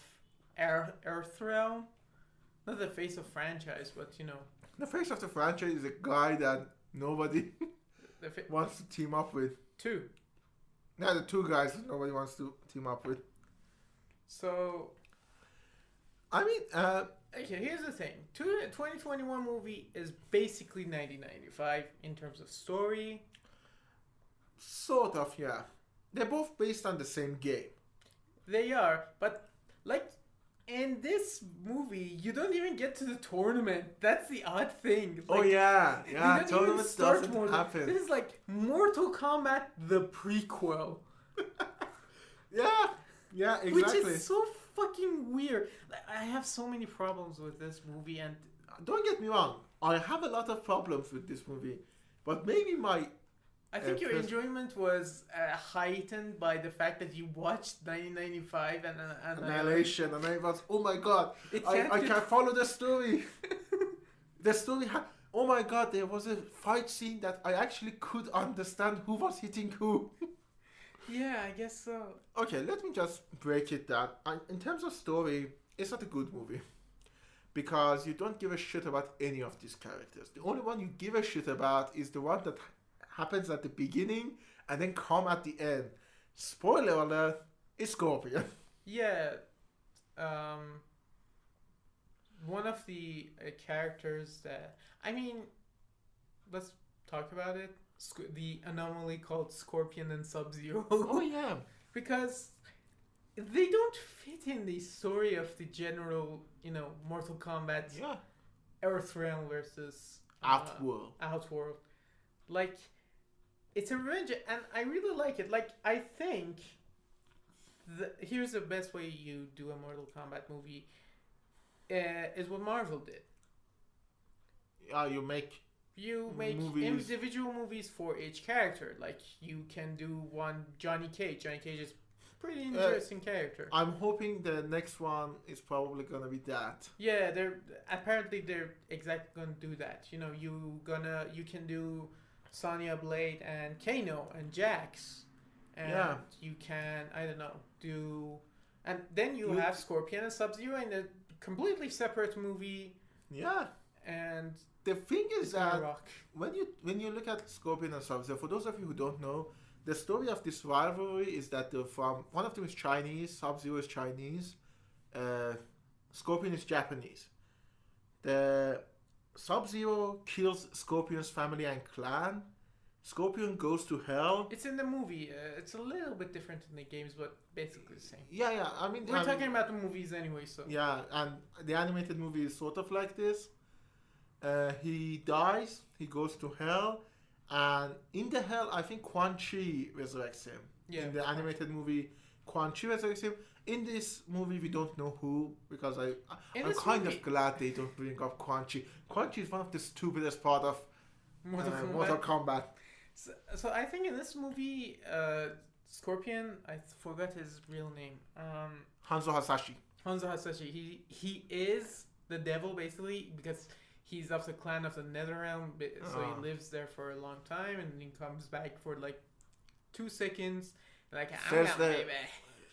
Earthrealm. Not the face of franchise, but The face of the franchise is a guy that nobody the wants to team up with. two. Yeah, the two guys that nobody wants to team up with. So, I mean, okay, here's the thing. 2021 movie is basically 1995 in terms of story. sort of, yeah. They're both based on the same game. They are, but like in this movie, you don't even get to the tournament. That's the odd thing. Oh yeah, you yeah. don't even Tournament start doesn't Mortal- happen. This is like Mortal Kombat the prequel. Yeah, yeah, exactly. Which is so fucking weird. Like, I have so many problems with this movie, and Don't get me wrong. I have a lot of problems with this movie, but maybe my I think your first- enjoyment was heightened by the fact that you watched 1995 and Annihilation, and I was, oh my god, It I can't can't follow the story. The story oh my god, there was a fight scene that I actually could understand who was hitting who. Yeah, I guess so. Okay, let me just break it down. In terms of story, it's not a good movie. Because you don't give a shit about any of these characters. The only one you give a shit about is the one that happens at the beginning and then come at the end. Spoiler alert, it's Scorpion. Yeah, one of the characters that let's talk about it. The anomaly called Scorpion and Sub-Zero. Oh yeah. Because they don't fit in the story of the general, Mortal Kombat Yeah. Earthrealm versus Outworld. Outworld. Like, it's a revenge, and I really like it. Like, I think here's the best way you do a Mortal Kombat movie is what Marvel did. Yeah, you make movies. Individual movies for each character. Like, you can do one Johnny Cage. Johnny Cage is pretty interesting character. I'm hoping the next one is probably gonna be that. Yeah, they're exactly gonna do that. You can do Sonya Blade and Kano and Jax, and you can and then you have Scorpion and Sub-Zero in a completely separate movie. Yeah. And The thing is that rock. when you look at Scorpion and Sub-Zero, for those of you who don't know, the story of this rivalry is that one of them is Chinese, Sub-Zero is Chinese, Scorpion is Japanese. The Sub-Zero kills Scorpion's family and clan. Scorpion goes to hell. It's in the movie. It's a little bit different in the games, but basically the same. Yeah. I mean, We're talking about the movies anyway, so. Yeah, and the animated movie is sort of like this. He dies, he goes to hell, and in the hell, I think Quan Chi resurrects him. Yeah, in the animated movie, Quan Chi resurrects him. In this movie, we don't know who, because I'm kind of glad they don't bring up Quan Chi. Quan Chi is one of the stupidest part of Mortal Kombat. So I think in this movie, Scorpion, I forgot his real name. Hanzo Hasashi. Hanzo Hasashi. He is the devil basically because he's of the clan of the Netherrealm, so he lives there for a long time, and he comes back for like 2 seconds. Like,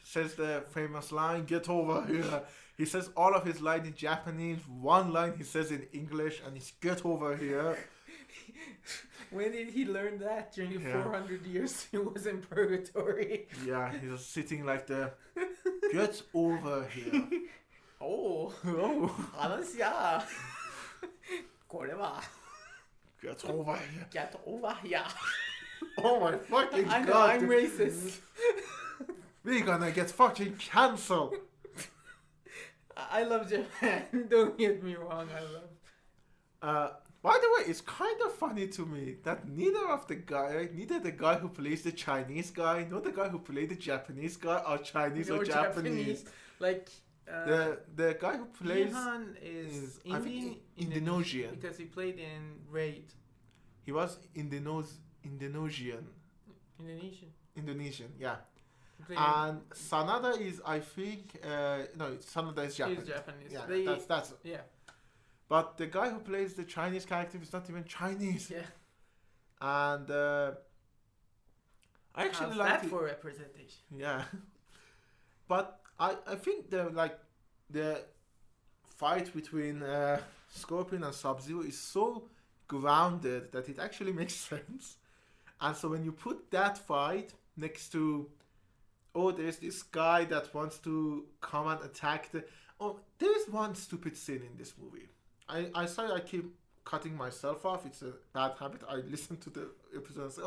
Says the famous line, "Get over here." He says all of his lines in Japanese. One line he says in English, and it's "Get over here." When did he learn that? During the 400 years he was in purgatory. Yeah, he was sitting like the "Get over here." Oh. 話や。これは。Get over here. Get over here. Oh my fucking I know, god. I'm racist. We're gonna get fucking cancelled. I love Japan. Don't get me wrong, I love. By the way, it's kind of funny to me that neither the guy who plays the Chinese guy, nor the guy who played the Japanese guy are Chinese or Japanese. Like the guy who plays Jihan is I think Indonesian because he played in Raid. He was Indonesian, yeah. And Sanada is, I think, Sanada is Japanese. He's Japanese. Yeah, that's yeah. But the guy who plays the Chinese character is not even Chinese. Yeah. And I actually How's like that for representation? Yeah. But I think the fight between Scorpion and Sub-Zero is so grounded that it actually makes sense. And so when you put that fight next to, there's this guy that wants to come and attack there is one stupid scene in this movie. I keep cutting myself off. It's a bad habit. I listen to the episode and say,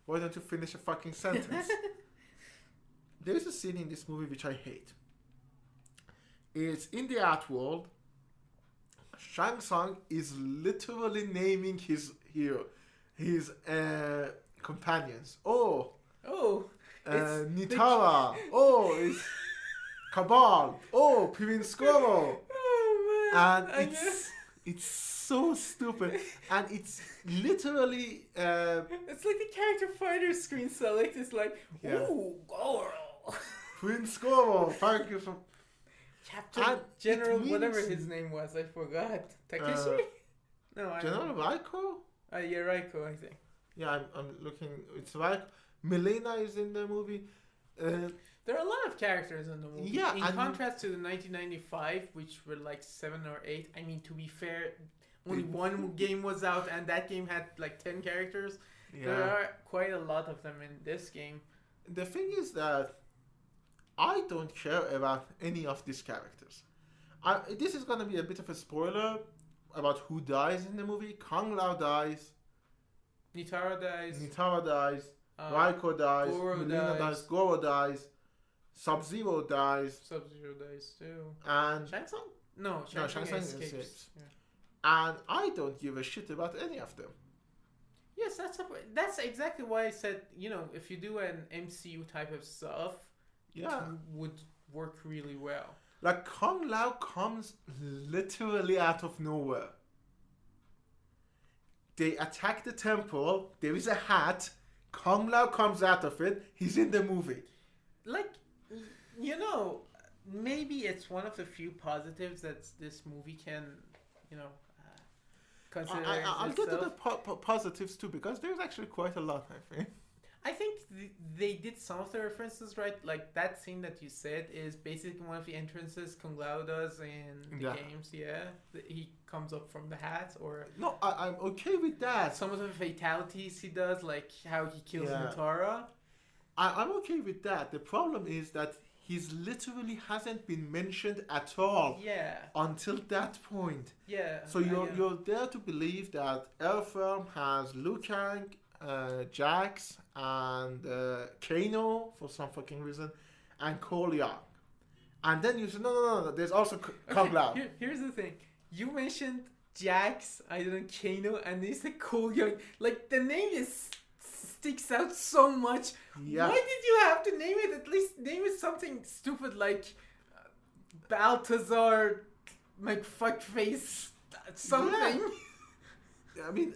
why don't you finish a fucking sentence? There's a scene in this movie which I hate. is in the art world, Shang Tsung is literally naming his companions. Oh, Nitara. It's Cabal. Oh, Prince Goro. Oh man! And it's so stupid, and it's literally it's like the character finder screen select is like, ooh, Goro. Prince Goro. Thank you for Captain and General, it means- whatever his name was, I forgot. Takeshi? No, I General don't know. Raiko. Yeah, Raiko, I think. Yeah, I'm looking. It's Raiko. Milena is in the movie. There are a lot of characters in the movie. Yeah, in and- contrast to the 1995, which were like 7 or 8. I mean, to be fair, only one game was out, and that game had like 10 characters. There are quite a lot of them in this game. The thing is that I don't care about any of these characters. This is gonna be a bit of a spoiler about who dies in the movie. Kung Lao dies. Nitara dies. Nitara dies. Raiko dies. Goro Milena dies. Goro dies. Sub-Zero dies. Sub-Zero dies too. And Shang Tsung? No, No, Shang Tsung Shang Tsung escapes. escapes. Yeah. and I don't give a shit about any of them. Yes, that's exactly why I said, if you do an MCU type of stuff, Yeah. it would work really well. Like Kung Lao comes literally out of nowhere. They attack the temple. There is a hat. Kung Lao comes out of it. He's in the movie. Like, maybe it's one of the few positives that this movie can, consider. I'll get to the itself. positives too, because there's actually quite a lot, I think. I think they did some of the references right. Like that scene that you said is basically one of the entrances Kung Lao does in the Yeah. games. Yeah, he comes up from the hat, or No, I'm okay with that. some of the fatalities he does, like how he kills Yeah. Mutara. I'm okay with that. The problem is that he's literally hasn't been mentioned at all Yeah, until that point. yeah. So you're there to believe that Airfirm has Liu Kang, Jax, and Kano for some fucking reason, and Cole Young. And then you say, no, there's also Kung Lao. Here's the thing. You mentioned Jax, I don't know, Kano, and then you said Cole Young. Like, the name sticks out so much. Yeah. Why did you have to name it? At least name it something stupid like Balthazar, McFuckface, something. I mean,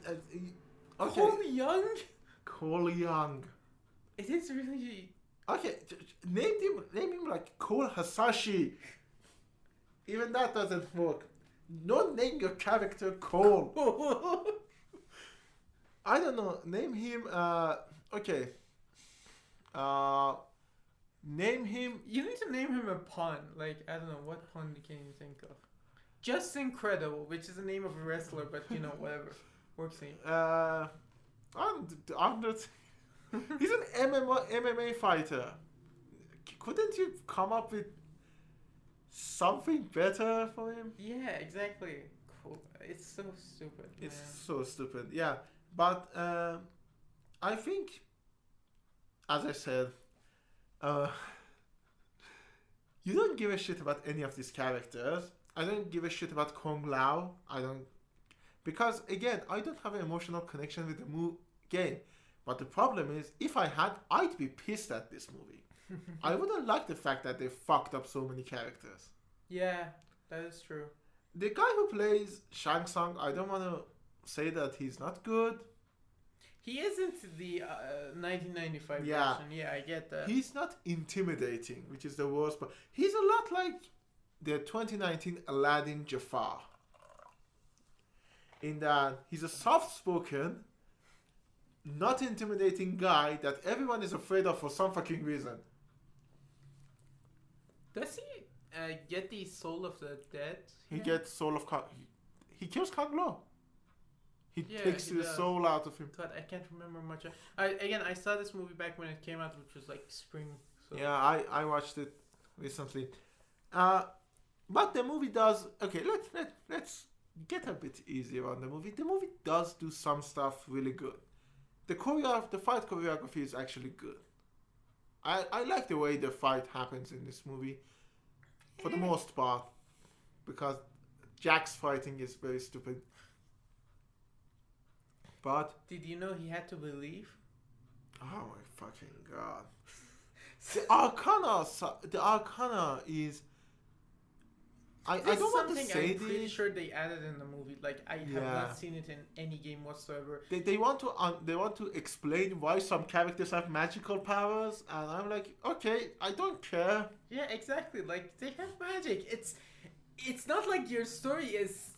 okay. Cole Young? Cole Young. It is really... Okay, name him like Cole Hasashi. Even that doesn't work. Don't name your character Cole. I don't know. Name him. Okay. Name him. You need to name him a pun. Like, I don't know, what pun can you think of? Just Incredible, which is the name of a wrestler, but whatever. Works same. I'm not. He's an MMA fighter. Couldn't you come up with something better for him? Yeah, exactly. Cool. It's so stupid. It's man. so stupid. Yeah, but I think, as I said, you don't give a shit about any of these characters. I don't give a shit about Kung Lao. Because again, I don't have an emotional connection with the game. But the problem is, if I had, I'd be pissed at this movie. I wouldn't like the fact that they fucked up so many characters. Yeah, that is true. The guy who plays Shang Tsung, I don't want to say that he's not good. He isn't the 1995 Yeah. version. Yeah, I get that. He's not intimidating, which is the worst part. He's a lot like the 2019 Aladdin Jafar. In that he's a soft-spoken, not intimidating guy that everyone is afraid of for some fucking reason. Does he get the soul of the dead? He Yeah. gets soul of Kung. He kills Kung Lao. He Yeah, takes he the does. soul out of him. God, I can't remember much. I saw this movie back when it came out, which was like spring. So. Yeah, I watched it recently. But the movie does... Okay, let's get a bit easier on the movie. The movie does do some stuff really good. The fight choreography is actually good. I like the way the fight happens in this movie. for the most part, because Jack's fighting is very stupid. But Did you know he had to believe? oh my fucking god, the Arcana is. I This don't is want to something say I'm pretty this. sure they added in the movie. Like I have Yeah. not seen it in any game whatsoever. They want to explain why some characters have magical powers, and I'm like, okay, I don't care. Yeah, exactly. Like they have magic. It's not like your story is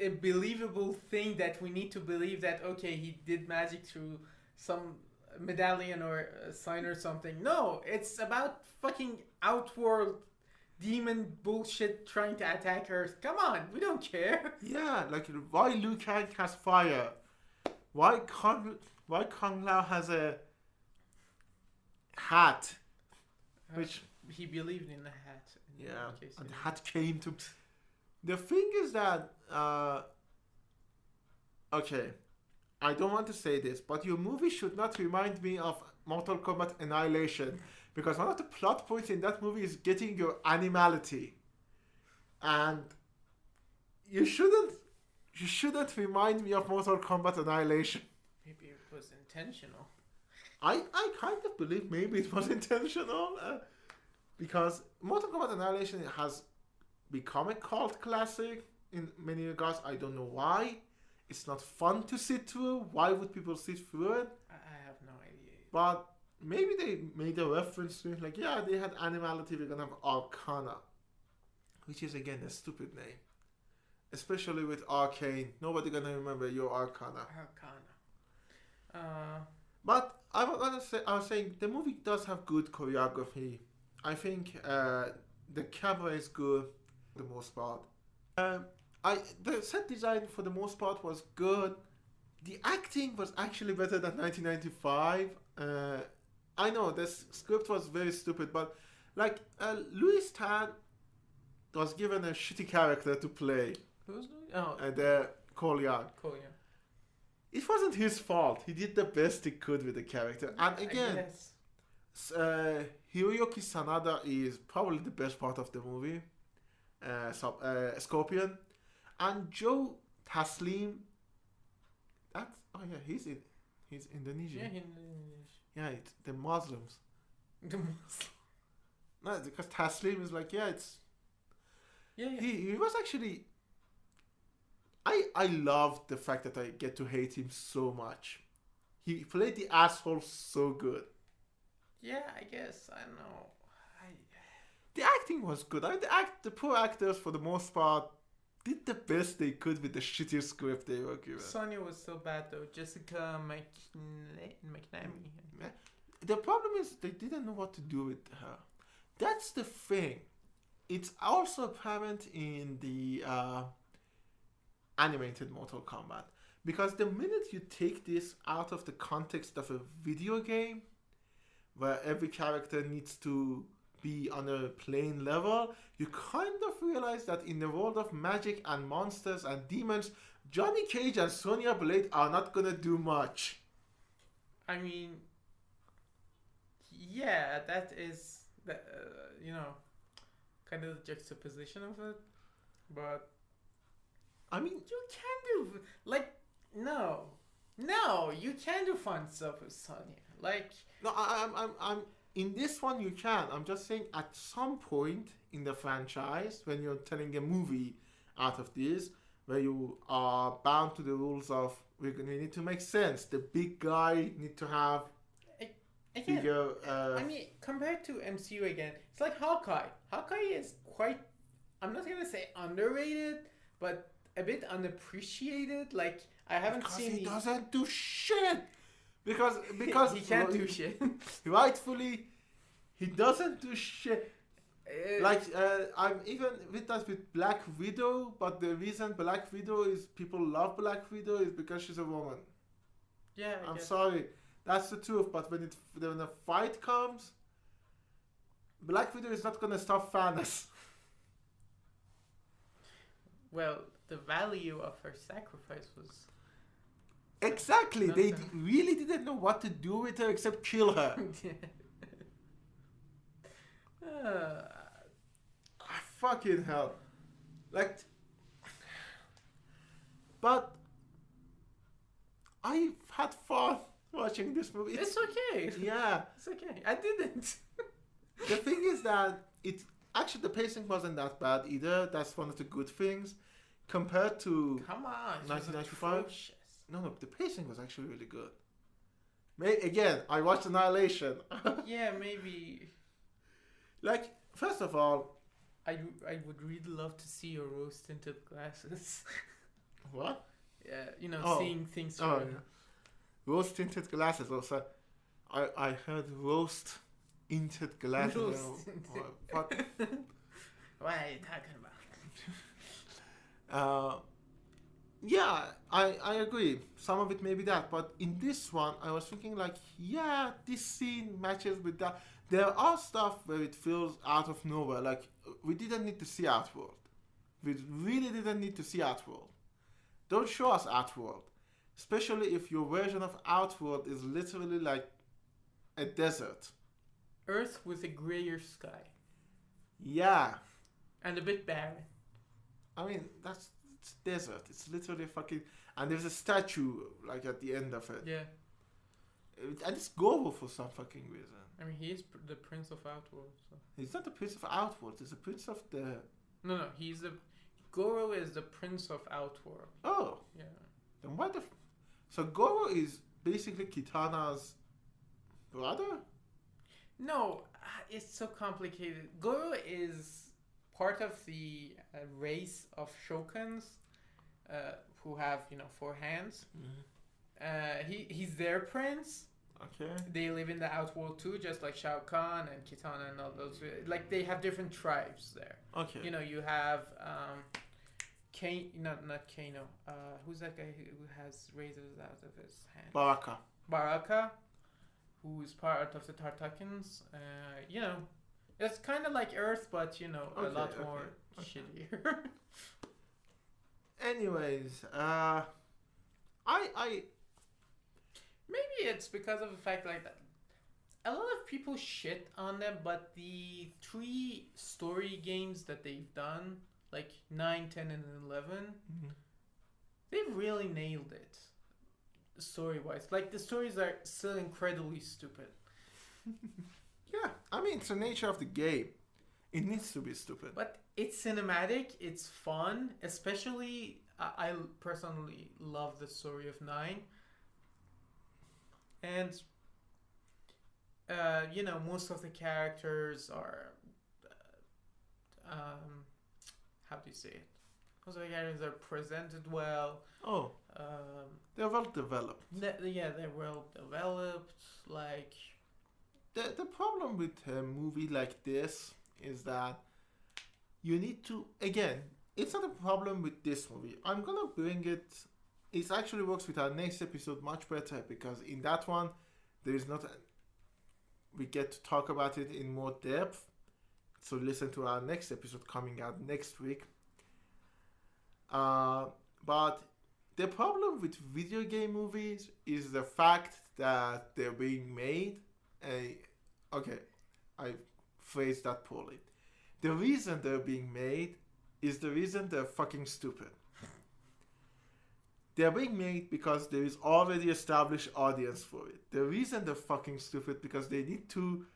a believable thing that we need to believe that okay he did magic through some medallion or a sign or something. No, it's about fucking outworld demon bullshit trying to attack Earth. Come on, we don't care. Yeah, like why Liu Kang has fire, why Kung Lao has a hat, which He believed in the hat. In yeah, any case, and the yeah. hat came to. The thing is that okay, I don't want to say this, but your movie should not remind me of Mortal Kombat Annihilation, because one of the plot points in that movie is getting your animality, and you shouldn't remind me of Mortal Kombat Annihilation. Maybe it was intentional. I kind of believe maybe it was intentional, because Mortal Kombat Annihilation has become a cult classic in many regards. I don't know why. It's not fun to sit through. Why would people sit through it? I have no idea. But maybe they made a reference to it, like, yeah, they had animality, we're gonna have Arcana, which is again a stupid name, especially with Arcane. Nobody gonna remember your Arcana. Arcana. But I was saying the movie does have good choreography. I think the camera is good for the most part. The set design for the most part was good. The acting was actually better than 1995. I know this script was very stupid, but like Louis Tan was given a shitty character to play. Who's doing? Oh, The Cole Young. cool. Yeah. It wasn't his fault. He did the best he could with the character. And again, I guess. Hiroyuki Sanada is probably the best part of the movie. Scorpion. And Joe Taslim. He's Indonesian. Yeah, Yeah, it's the Muslims. the No, because Taslim is like, yeah. he was actually. I love the fact that I get to hate him so much. He played the asshole so good. Yeah, I guess. I don't know. The acting was good. The poor actors, for the most part, did the best they could with the shitty script they were given. Sonya was so bad though. Jessica McNamee. The problem is they didn't know what to do with her. That's the thing. It's also apparent in the animated Mortal Kombat. Because the minute you take this out of the context of a video game, where every character needs to be on a plane level, you kind of realize that in the world of magic and monsters and demons, Johnny Cage and Sonya Blade are not gonna do much. I mean, yeah, that is the kind of the juxtaposition of it, but I mean, you can do no, you can do fun stuff with Sonya. Like, no, I'm in this one you can. I'm just saying at some point in the franchise, when you're telling a movie out of this, where you are bound to the rules of we need to make sense. The big guy need to have again, bigger. I mean, compared to MCU again, it's like Hawkeye. Hawkeye is quite, I'm not gonna say underrated, but a bit unappreciated. Like, I haven't because seen he doesn't do shit. Because he can't do shit. Rightfully, he doesn't do shit. I'm even with that with Black Widow, but the reason Black Widow is people love Black Widow is because she's a woman. Yeah, I'm sorry, that's the truth. But when a fight comes, Black Widow is not gonna stop Thanos. Well, the value of her sacrifice was. Exactly, they Nothing. really didn't know what to do with her except kill her. fucking hell. Like, but I had fun watching this movie. It's okay. Yeah. It's okay. I didn't. The thing is that it actually the pacing wasn't that bad either. That's one of the good things compared to Come on. It was 1995? atrocious. no, the pacing was actually really good. Again, I watched Annihilation. Yeah, maybe. Like, first of all, I would really love to see your rose tinted glasses. what? Yeah, you know, Oh. seeing things Oh, through. yeah. Rose tinted glasses also. I heard roast tinted glasses. Rose-tinted. What? What are you talking about? Yeah, I agree. Some of it may be that, but in this one, I was thinking like, yeah, this scene matches with that. There are stuff where it feels out of nowhere. Like, we didn't need to see Outworld. We really didn't need to see Outworld. Don't show us Outworld. Especially if your version of Outworld is literally like a desert. Earth with a grayer sky. Yeah. And a bit barren. I mean, it's desert. It's literally fucking... And there's a statue, like, at the end of it. Yeah. And it's Goro for some fucking reason. I mean, he is the Prince of Outworld. So. He's not the Prince of Outworld. He's the Prince of the... No, he's the... Goro is the Prince of Outworld. Oh. Yeah. Then what the... So Goro is basically Kitana's brother? No, it's so complicated. Goro is part of the race of Shokuns who have, 4 hands. Mm-hmm. He's their prince. Okay. They live in the Outworld too, just like Shao Kahn and Kitana and all those. Like, they have different tribes there. Okay. You have not Kano. Who's that guy who has razors out of his hand? Baraka. Baraka, who is part of the Tartakans. It's kind of like Earth, but a lot more shittier. Anyways, I Maybe it's because of the fact like that. A lot of people shit on them, but the 3 story games that they've done, like 9, 10, and 11, they've really nailed it. Story-wise. Like, the stories are still incredibly stupid. yeah, I mean, it's the nature of the game. It needs to be stupid. But it's cinematic, it's fun, especially, I personally love the story of 9. And, most of the characters are, how do you say it? Most of the characters are presented well. Oh, they're well developed. They're well developed, like... The problem with a movie like this is that you need to... Again, it's not a problem with this movie. I'm gonna bring it... It actually works with our next episode much better, because in that one, there is not... We get to talk about it in more depth. So listen to our next episode coming out next week. But the problem with video game movies is the fact that they're being made. I phrased that poorly. The reason they're being made is the reason they're fucking stupid. They're being made because there is already established audience for it. The reason they're fucking stupid because they need to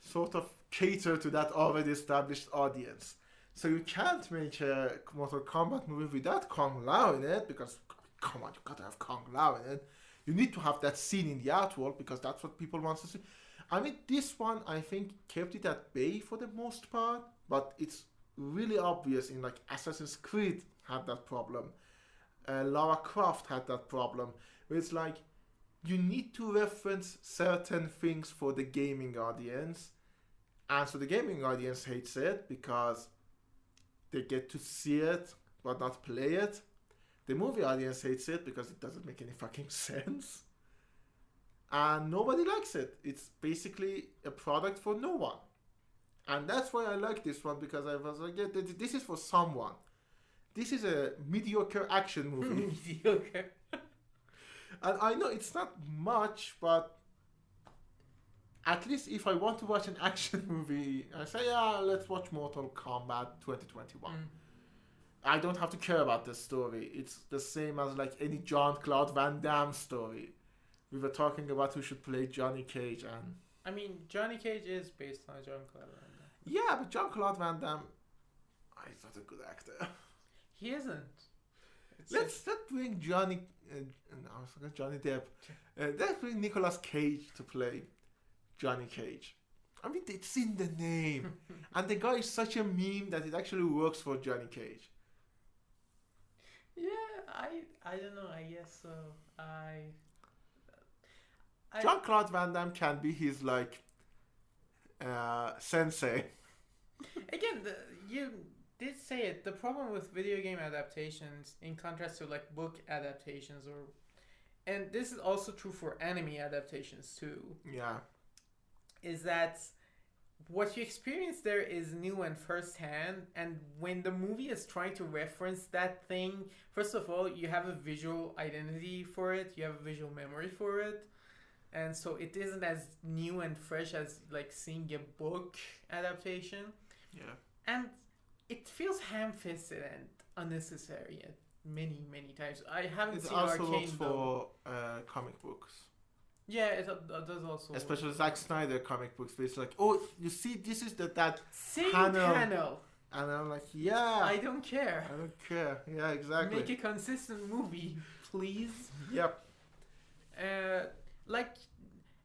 sort of cater to that already established audience. So you can't make a Mortal Kombat movie without Kung Lao in it, because, come on, you gotta have Kung Lao in it. You need to have that scene in the Outworld, because that's what people want to see. I mean, this one, I think, kept it at bay for the most part, but it's really obvious in, like, Assassin's Creed had that problem. Lara Croft had that problem, where it's like, you need to reference certain things for the gaming audience, and so the gaming audience hates it because they get to see it but not play it. The movie audience hates it because it doesn't make any fucking sense, and nobody likes it. It's basically a product for no one, and that's why I like this one, because I was like, yeah, this is for someone. This is a mediocre action movie. Mediocre. And I know it's not much, but at least if I want to watch an action movie, I say, yeah, let's watch Mortal Kombat 2021. I don't have to care about the story. It's the same as like any Jean-Claude Van Damme story. We were talking about who should play Johnny Cage, and I mean, Johnny Cage is based on Jean-Claude Van Damme. yeah, but Jean-Claude Van Damme, he's not a good actor. He isn't. Let's bring Johnny. No, I forgot Johnny Depp. Let's bring Nicolas Cage to play Johnny Cage. I mean, it's in the name, and the guy is such a meme that it actually works for Johnny Cage. Yeah, I don't know. I guess so. Jean-Claude Van Damme can be his like sensei. Again, you did say it. The problem with video game adaptations, in contrast to like book adaptations, and this is also true for anime adaptations too. Yeah. Is that what you experience there is new and firsthand, and when the movie is trying to reference that thing, first of all, you have a visual identity for it, you have a visual memory for it, and so it isn't as new and fresh as like seeing a book adaptation. Yeah. And it feels ham-fisted and unnecessary at many times. I haven't It seen also Arcane works though. for comic books. Yeah, it does also. Especially Zack Snyder comic books, where it's like, oh, you see, this is that Same panel. panel. And I'm like, yeah. I don't care. I don't care. Yeah, exactly. Make a consistent movie, please. Yep. Like,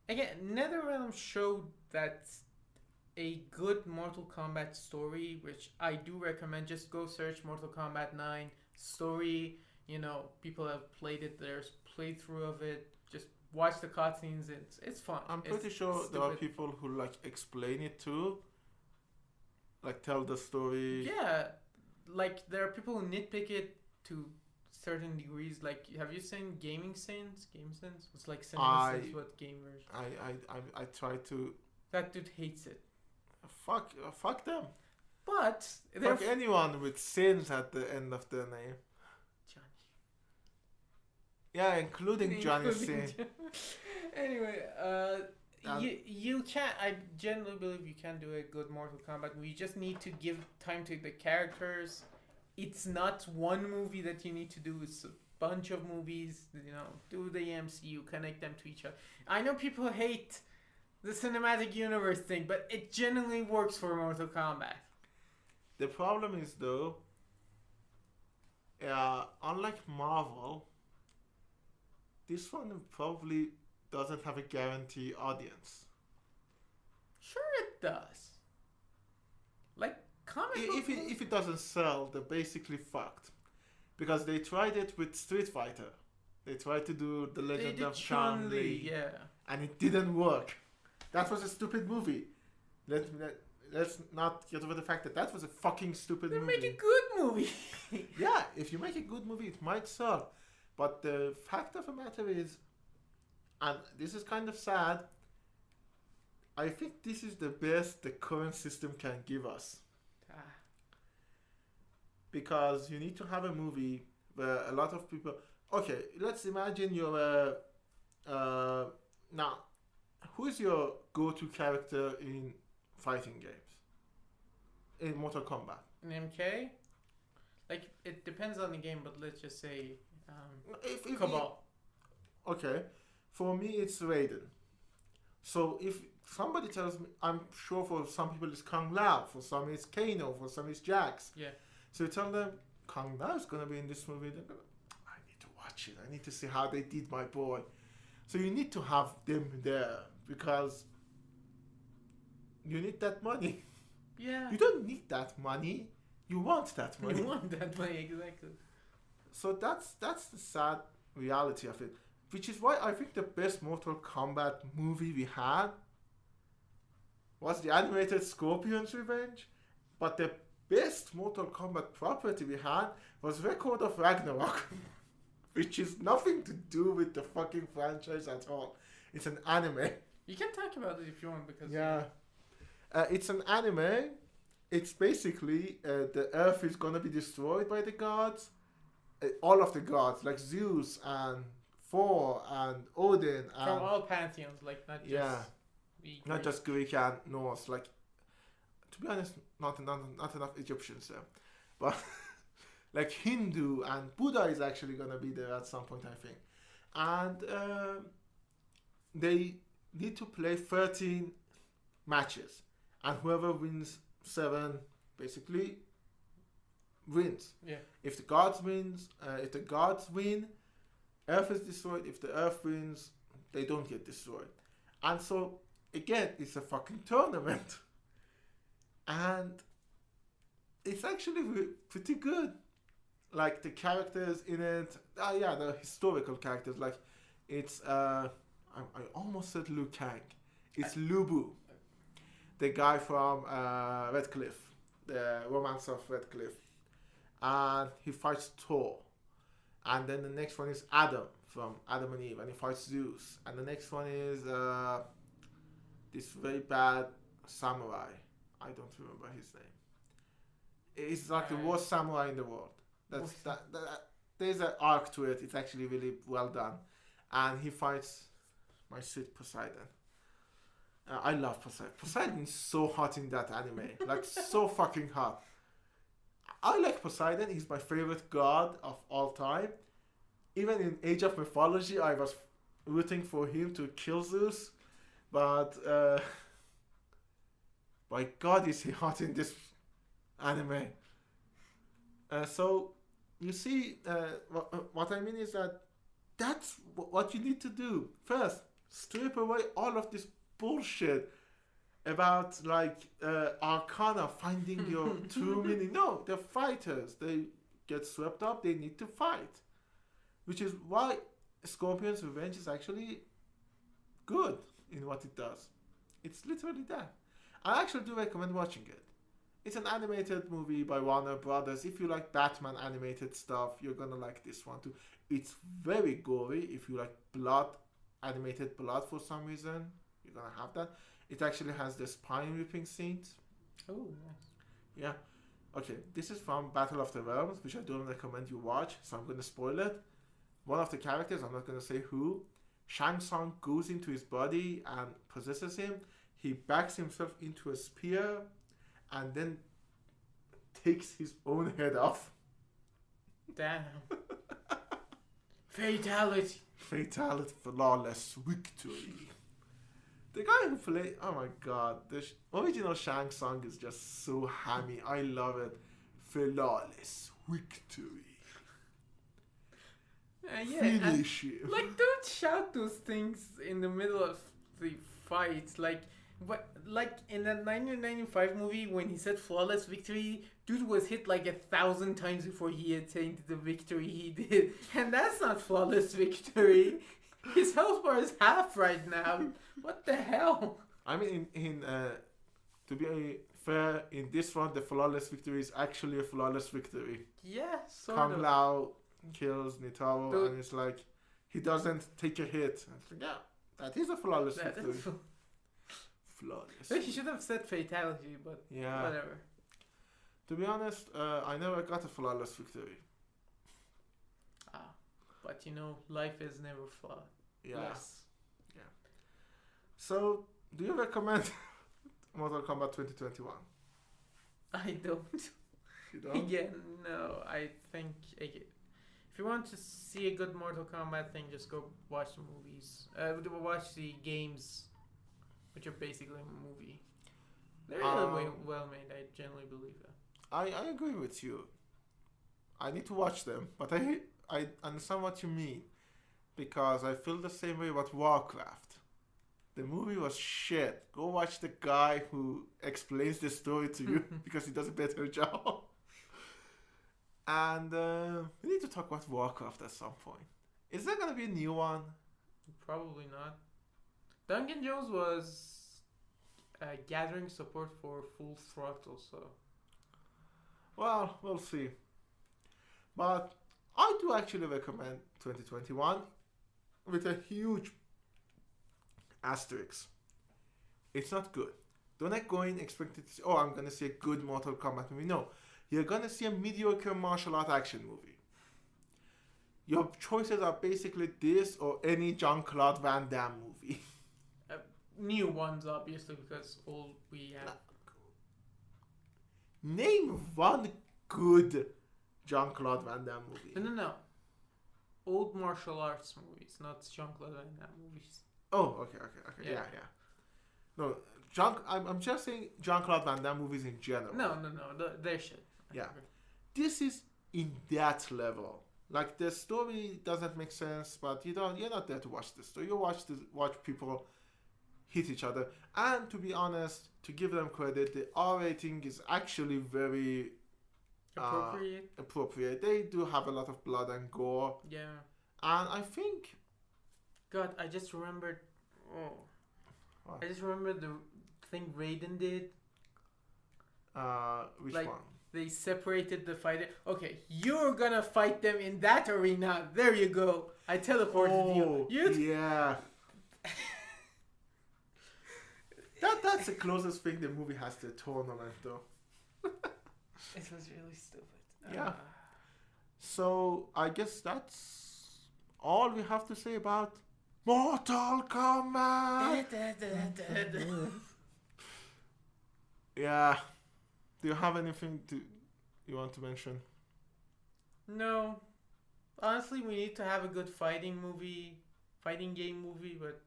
again, NetherRealm showed that a good Mortal Kombat story, which I do recommend. Just go search Mortal Kombat 9 story. You know, people have played it. There's playthrough of it. Just watch the cutscenes. It's fun. I'm pretty sure there are people who like explain it too. Like tell the story. Yeah, like there are people who nitpick it to certain degrees. Like, have you seen Gaming Sins? Game Sins? It's like Cinema Sins with game version. I try to. That dude hates it. Fuck them. But fuck anyone with sins at the end of their name. Johnny. Yeah, including Johnny Sin. Anyway, you can't. I genuinely believe you can do a good Mortal Kombat movie. You just need to give time to the characters. It's not one movie that you need to do. It's a bunch of movies. You know, do the MCU, connect them to each other. I know people hate the cinematic universe thing, but it genuinely works for Mortal Kombat. The problem is though, unlike Marvel, this one probably doesn't have a guarantee audience. Sure, it does. Like comic if it doesn't sell, they're basically fucked, because they tried it with Street Fighter. They tried to do the Legend of Chun-Li, yeah, and it didn't work. That was a stupid movie. Let's not get over the fact that was a fucking stupid movie. Make a good movie. Yeah, if you make a good movie, it might sell. But the fact of the matter is, and this is kind of sad, I think this is the best the current system can give us. Because you need to have a movie where a lot of people... Okay, let's imagine you're now, who is your go-to character in fighting games? In Mortal Kombat? In MK? Like, it depends on the game, but let's just say Cabal. Okay. For me, it's Raiden. So if somebody tells me, I'm sure for some people it's Kung Lao, for some it's Kano, for some it's Jax. Yeah. So you tell them, Kung Lao is going to be in this movie. They're gonna, I need to watch it. I need to see how they did my boy. So you need to have them there because you need that money. Yeah. You don't need that money. You want that money. You want that money, exactly. So that's the sad reality of it. Which is why I think the best Mortal Kombat movie we had was the animated Scorpion's Revenge. But the best Mortal Kombat property we had was Record of Ragnarok. Which is nothing to do with the fucking franchise at all. It's an anime. You can talk about it if you want, because... Yeah. It's an anime. It's basically the Earth is gonna be destroyed by the gods. All of the gods, like Zeus and Thor and Odin. And from all pantheons, like not just... Yeah. We Not Greek. just Greek and Norse. Like, to be honest, not enough Egyptians there, but like Hindu and Buddha is actually gonna be there at some point, I think. And they need to play 13 matches, and whoever wins 7 basically wins. Yeah. If the gods win, Earth is destroyed. If the Earth wins, they don't get destroyed. And so again, it's a fucking tournament, and it's actually pretty good. Like the characters in it, the historical characters. Like it's I almost said Liu Kang. It's Lu Bu, the guy from Redcliffe, the Romance of Redcliffe, and he fights Thor. And then the next one is Adam from Adam and Eve, and he fights Zeus. And the next one is this very bad samurai. I don't remember his name. It's like the worst samurai in the world. There's an arc to it. It's actually really well done. And he fights my sweet Poseidon. I love Poseidon. Poseidon is so hot in that anime. Like, so fucking hot. I like Poseidon. He's my favorite god of all time. Even in Age of Mythology, I was rooting for him to kill Zeus. But, my god, is he hot in this anime. So, you see, what I mean is that that's what you need to do. First, strip away all of this bullshit about like Arcana finding your true meaning. No, they're fighters. They get swept up. They need to fight, which is why Scorpion's Revenge is actually good in what it does. It's literally that. I actually do recommend watching it. It's an animated movie by Warner Brothers. If you like Batman animated stuff, you're gonna like this one too. It's very gory. If you like blood, animated blood for some reason, you're gonna have that. It actually has the spine ripping scenes. Oh, nice. Yeah. Okay, this is from Battle of the Realms, which I don't recommend you watch, so I'm gonna spoil it. One of the characters, I'm not gonna say who, Shang Tsung goes into his body and possesses him. He backs himself into a spear and then takes his own head off. Damn. Fatality. Fatality, flawless victory. The guy who played, oh my god, the original Shang Tsung is just so hammy. I love it. Flawless victory. Yeah. Finish him. Like, don't shout those things in the middle of the fight. Like in that 1995 movie when he said flawless victory, dude was hit like 1,000 times before he attained the victory he did, and that's not flawless victory. His health bar is half right now. What the hell? I mean, to be fair, in this one, the flawless victory is actually a flawless victory. Yeah, sort Kung of. Lao kills Nitaro, Dude. and it's like he doesn't take a hit. And it's like, yeah, that is a flawless victory. Flawless. He should have said fatality, but Yeah. whatever. To be honest, I never got a flawless victory. But life is never flawed. Yeah. Yes. So, do you recommend Mortal Kombat 2021? I don't. You don't? Again, no. I think if you want to see a good Mortal Kombat thing, just go watch the movies. Watch the games, which are basically a movie. They're really well made. I generally believe that. I agree with you. I need to watch them, but I understand what you mean, because I feel the same way about Warcraft. The movie was shit. Go watch the guy who explains the story to you, because he does a better job. And we need to talk about Warcraft at some point. Is there gonna be a new one? Probably not. Duncan Jones was gathering support for Full Throttle, so. Well, we'll see. But I do actually recommend 2021 with a huge asterisk. It's not good. Don't go in expecting to see, I'm going to see a good Mortal Kombat movie. No, you're going to see a mediocre martial art action movie. Your choices are basically this or any Jean-Claude Van Damme movie. new ones, obviously, because all we have. Name one good Jean-Claude Van Damme movie. No. Old martial arts movies, not Jean-Claude Van Damme movies. Oh, okay. Yeah. No, I'm just saying Jean-Claude Van Damme movies in general. No. They're shit. Yeah. This is in that level. Like, the story doesn't make sense, but you're not there to watch the story. You watch people hit each other. And to be honest, to give them credit, the R rating is actually very appropriate. They do have a lot of blood and gore. Yeah. And I think... God, I just remembered... What? I just remembered the thing Raiden did. Which like, one? They separated the fighter. Okay, you're gonna fight them in that arena. There you go. I teleported you. Yeah. That's the closest thing the movie has to a tournament, though. It was really stupid. Yeah. So I guess that's all we have to say about Mortal Kombat. Yeah. Do you have anything you want to mention? No. Honestly, we need to have a good fighting game movie, but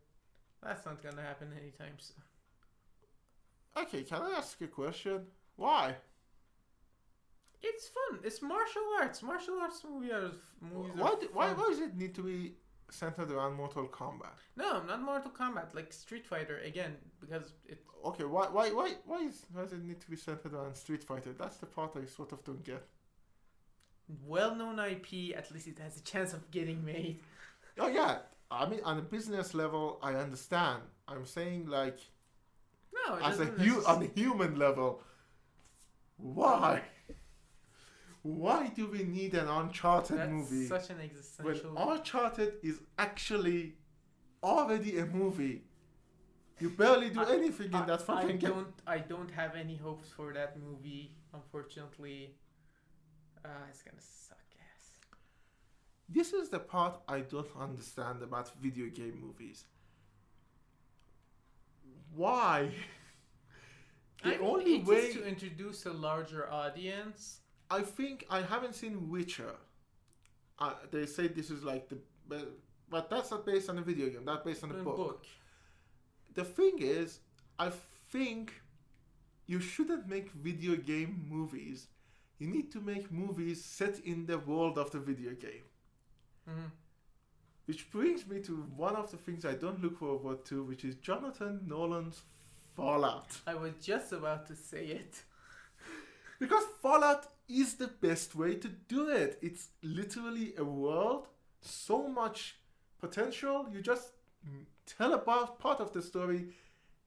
that's not gonna happen anytime soon. Okay, can I ask a question? Why? It's fun. It's martial arts. Martial arts movies Why does it need to be centered around Mortal Kombat? No, not Mortal Kombat. Like Street Fighter again, because it. Okay, why does it need to be centered around Street Fighter? That's the part I sort of don't get. Well-known IP. At least it has a chance of getting made. Oh yeah, I mean on a business level, I understand. I'm saying like. No, it as doesn't on a human level, why? Why do we need an Uncharted movie? Such an existential. When Uncharted is actually already a movie. You barely do anything in that fucking game. I don't have any hopes for that movie, unfortunately. It's gonna suck ass. This is the part I don't understand about video game movies. Why? Only way is to introduce a larger audience. I think I haven't seen Witcher. They say this is like but that's not based on a video game. That's based on a book. The thing is, I think you shouldn't make video game movies. You need to make movies set in the world of the video game. Mm-hmm. Which brings me to one of the things I don't look forward to, which is Jonathan Nolan's Fallout. I was just about to say it. Because Fallout is the best way to do it. It's literally a world, so much potential. You just tell about part of the story.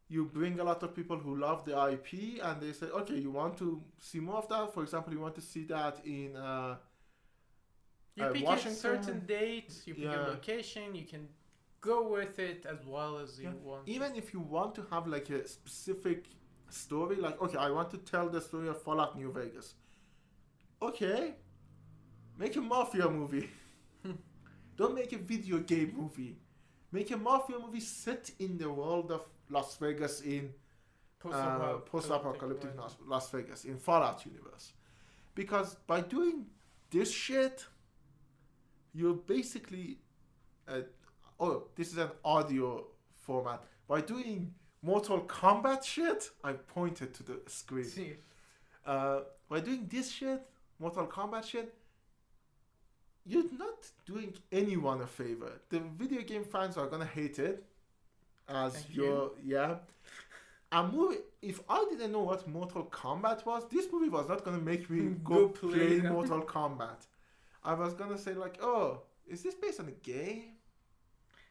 You bring a lot of people who love the IP, and they say, okay, you want to see more of that? For example, you want to see that in you pick Washington. a certain date, you pick a location, you can go with it as well as you want. Even if you want to have like a specific story, like, okay, I want to tell the story of Fallout New Vegas. Okay, make a mafia movie. Don't make a video game movie. Make a mafia movie set in the world of Las Vegas in post-apocalyptic Las Vegas in Fallout universe. Because by doing this shit, you're basically this is an audio format. By doing Mortal Kombat shit, I pointed to the screen. By doing this shit, Mortal Kombat shit, you're not doing anyone a favor. The video game fans are gonna hate it. A movie. If I didn't know what Mortal Kombat was, this movie was not gonna make me go play Mortal Kombat. I was gonna say like, oh, is this based on a game?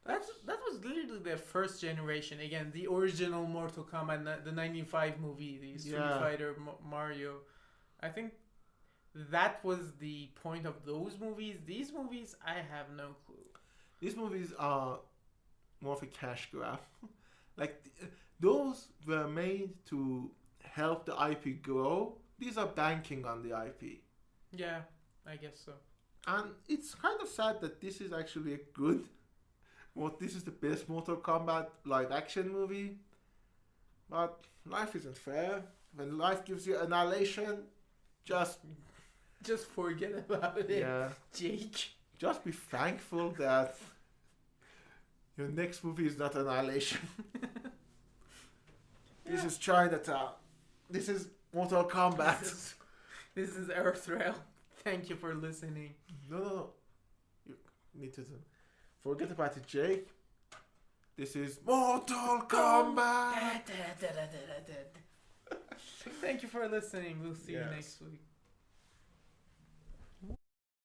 That was literally the first generation. Again, the original Mortal Kombat, the 95 movie, the Street Fighter, Mario. I think that was the point of those movies. These movies, I have no clue. These movies are more of a cash grab. Those were made to help the IP grow. These are banking on the IP. Yeah, I guess so. And it's kind of sad that this is actually a good this is the best Mortal Kombat live action movie. But life isn't fair. When life gives you annihilation, just forget about it, Jake. Just be thankful that your next movie is not Annihilation. This is Chinatown. This is Mortal Kombat. This is Earthrail. Thank you for listening. No. You need to forget about it, Jake. This is Mortal Kombat. Thank you for listening. We'll see you next week.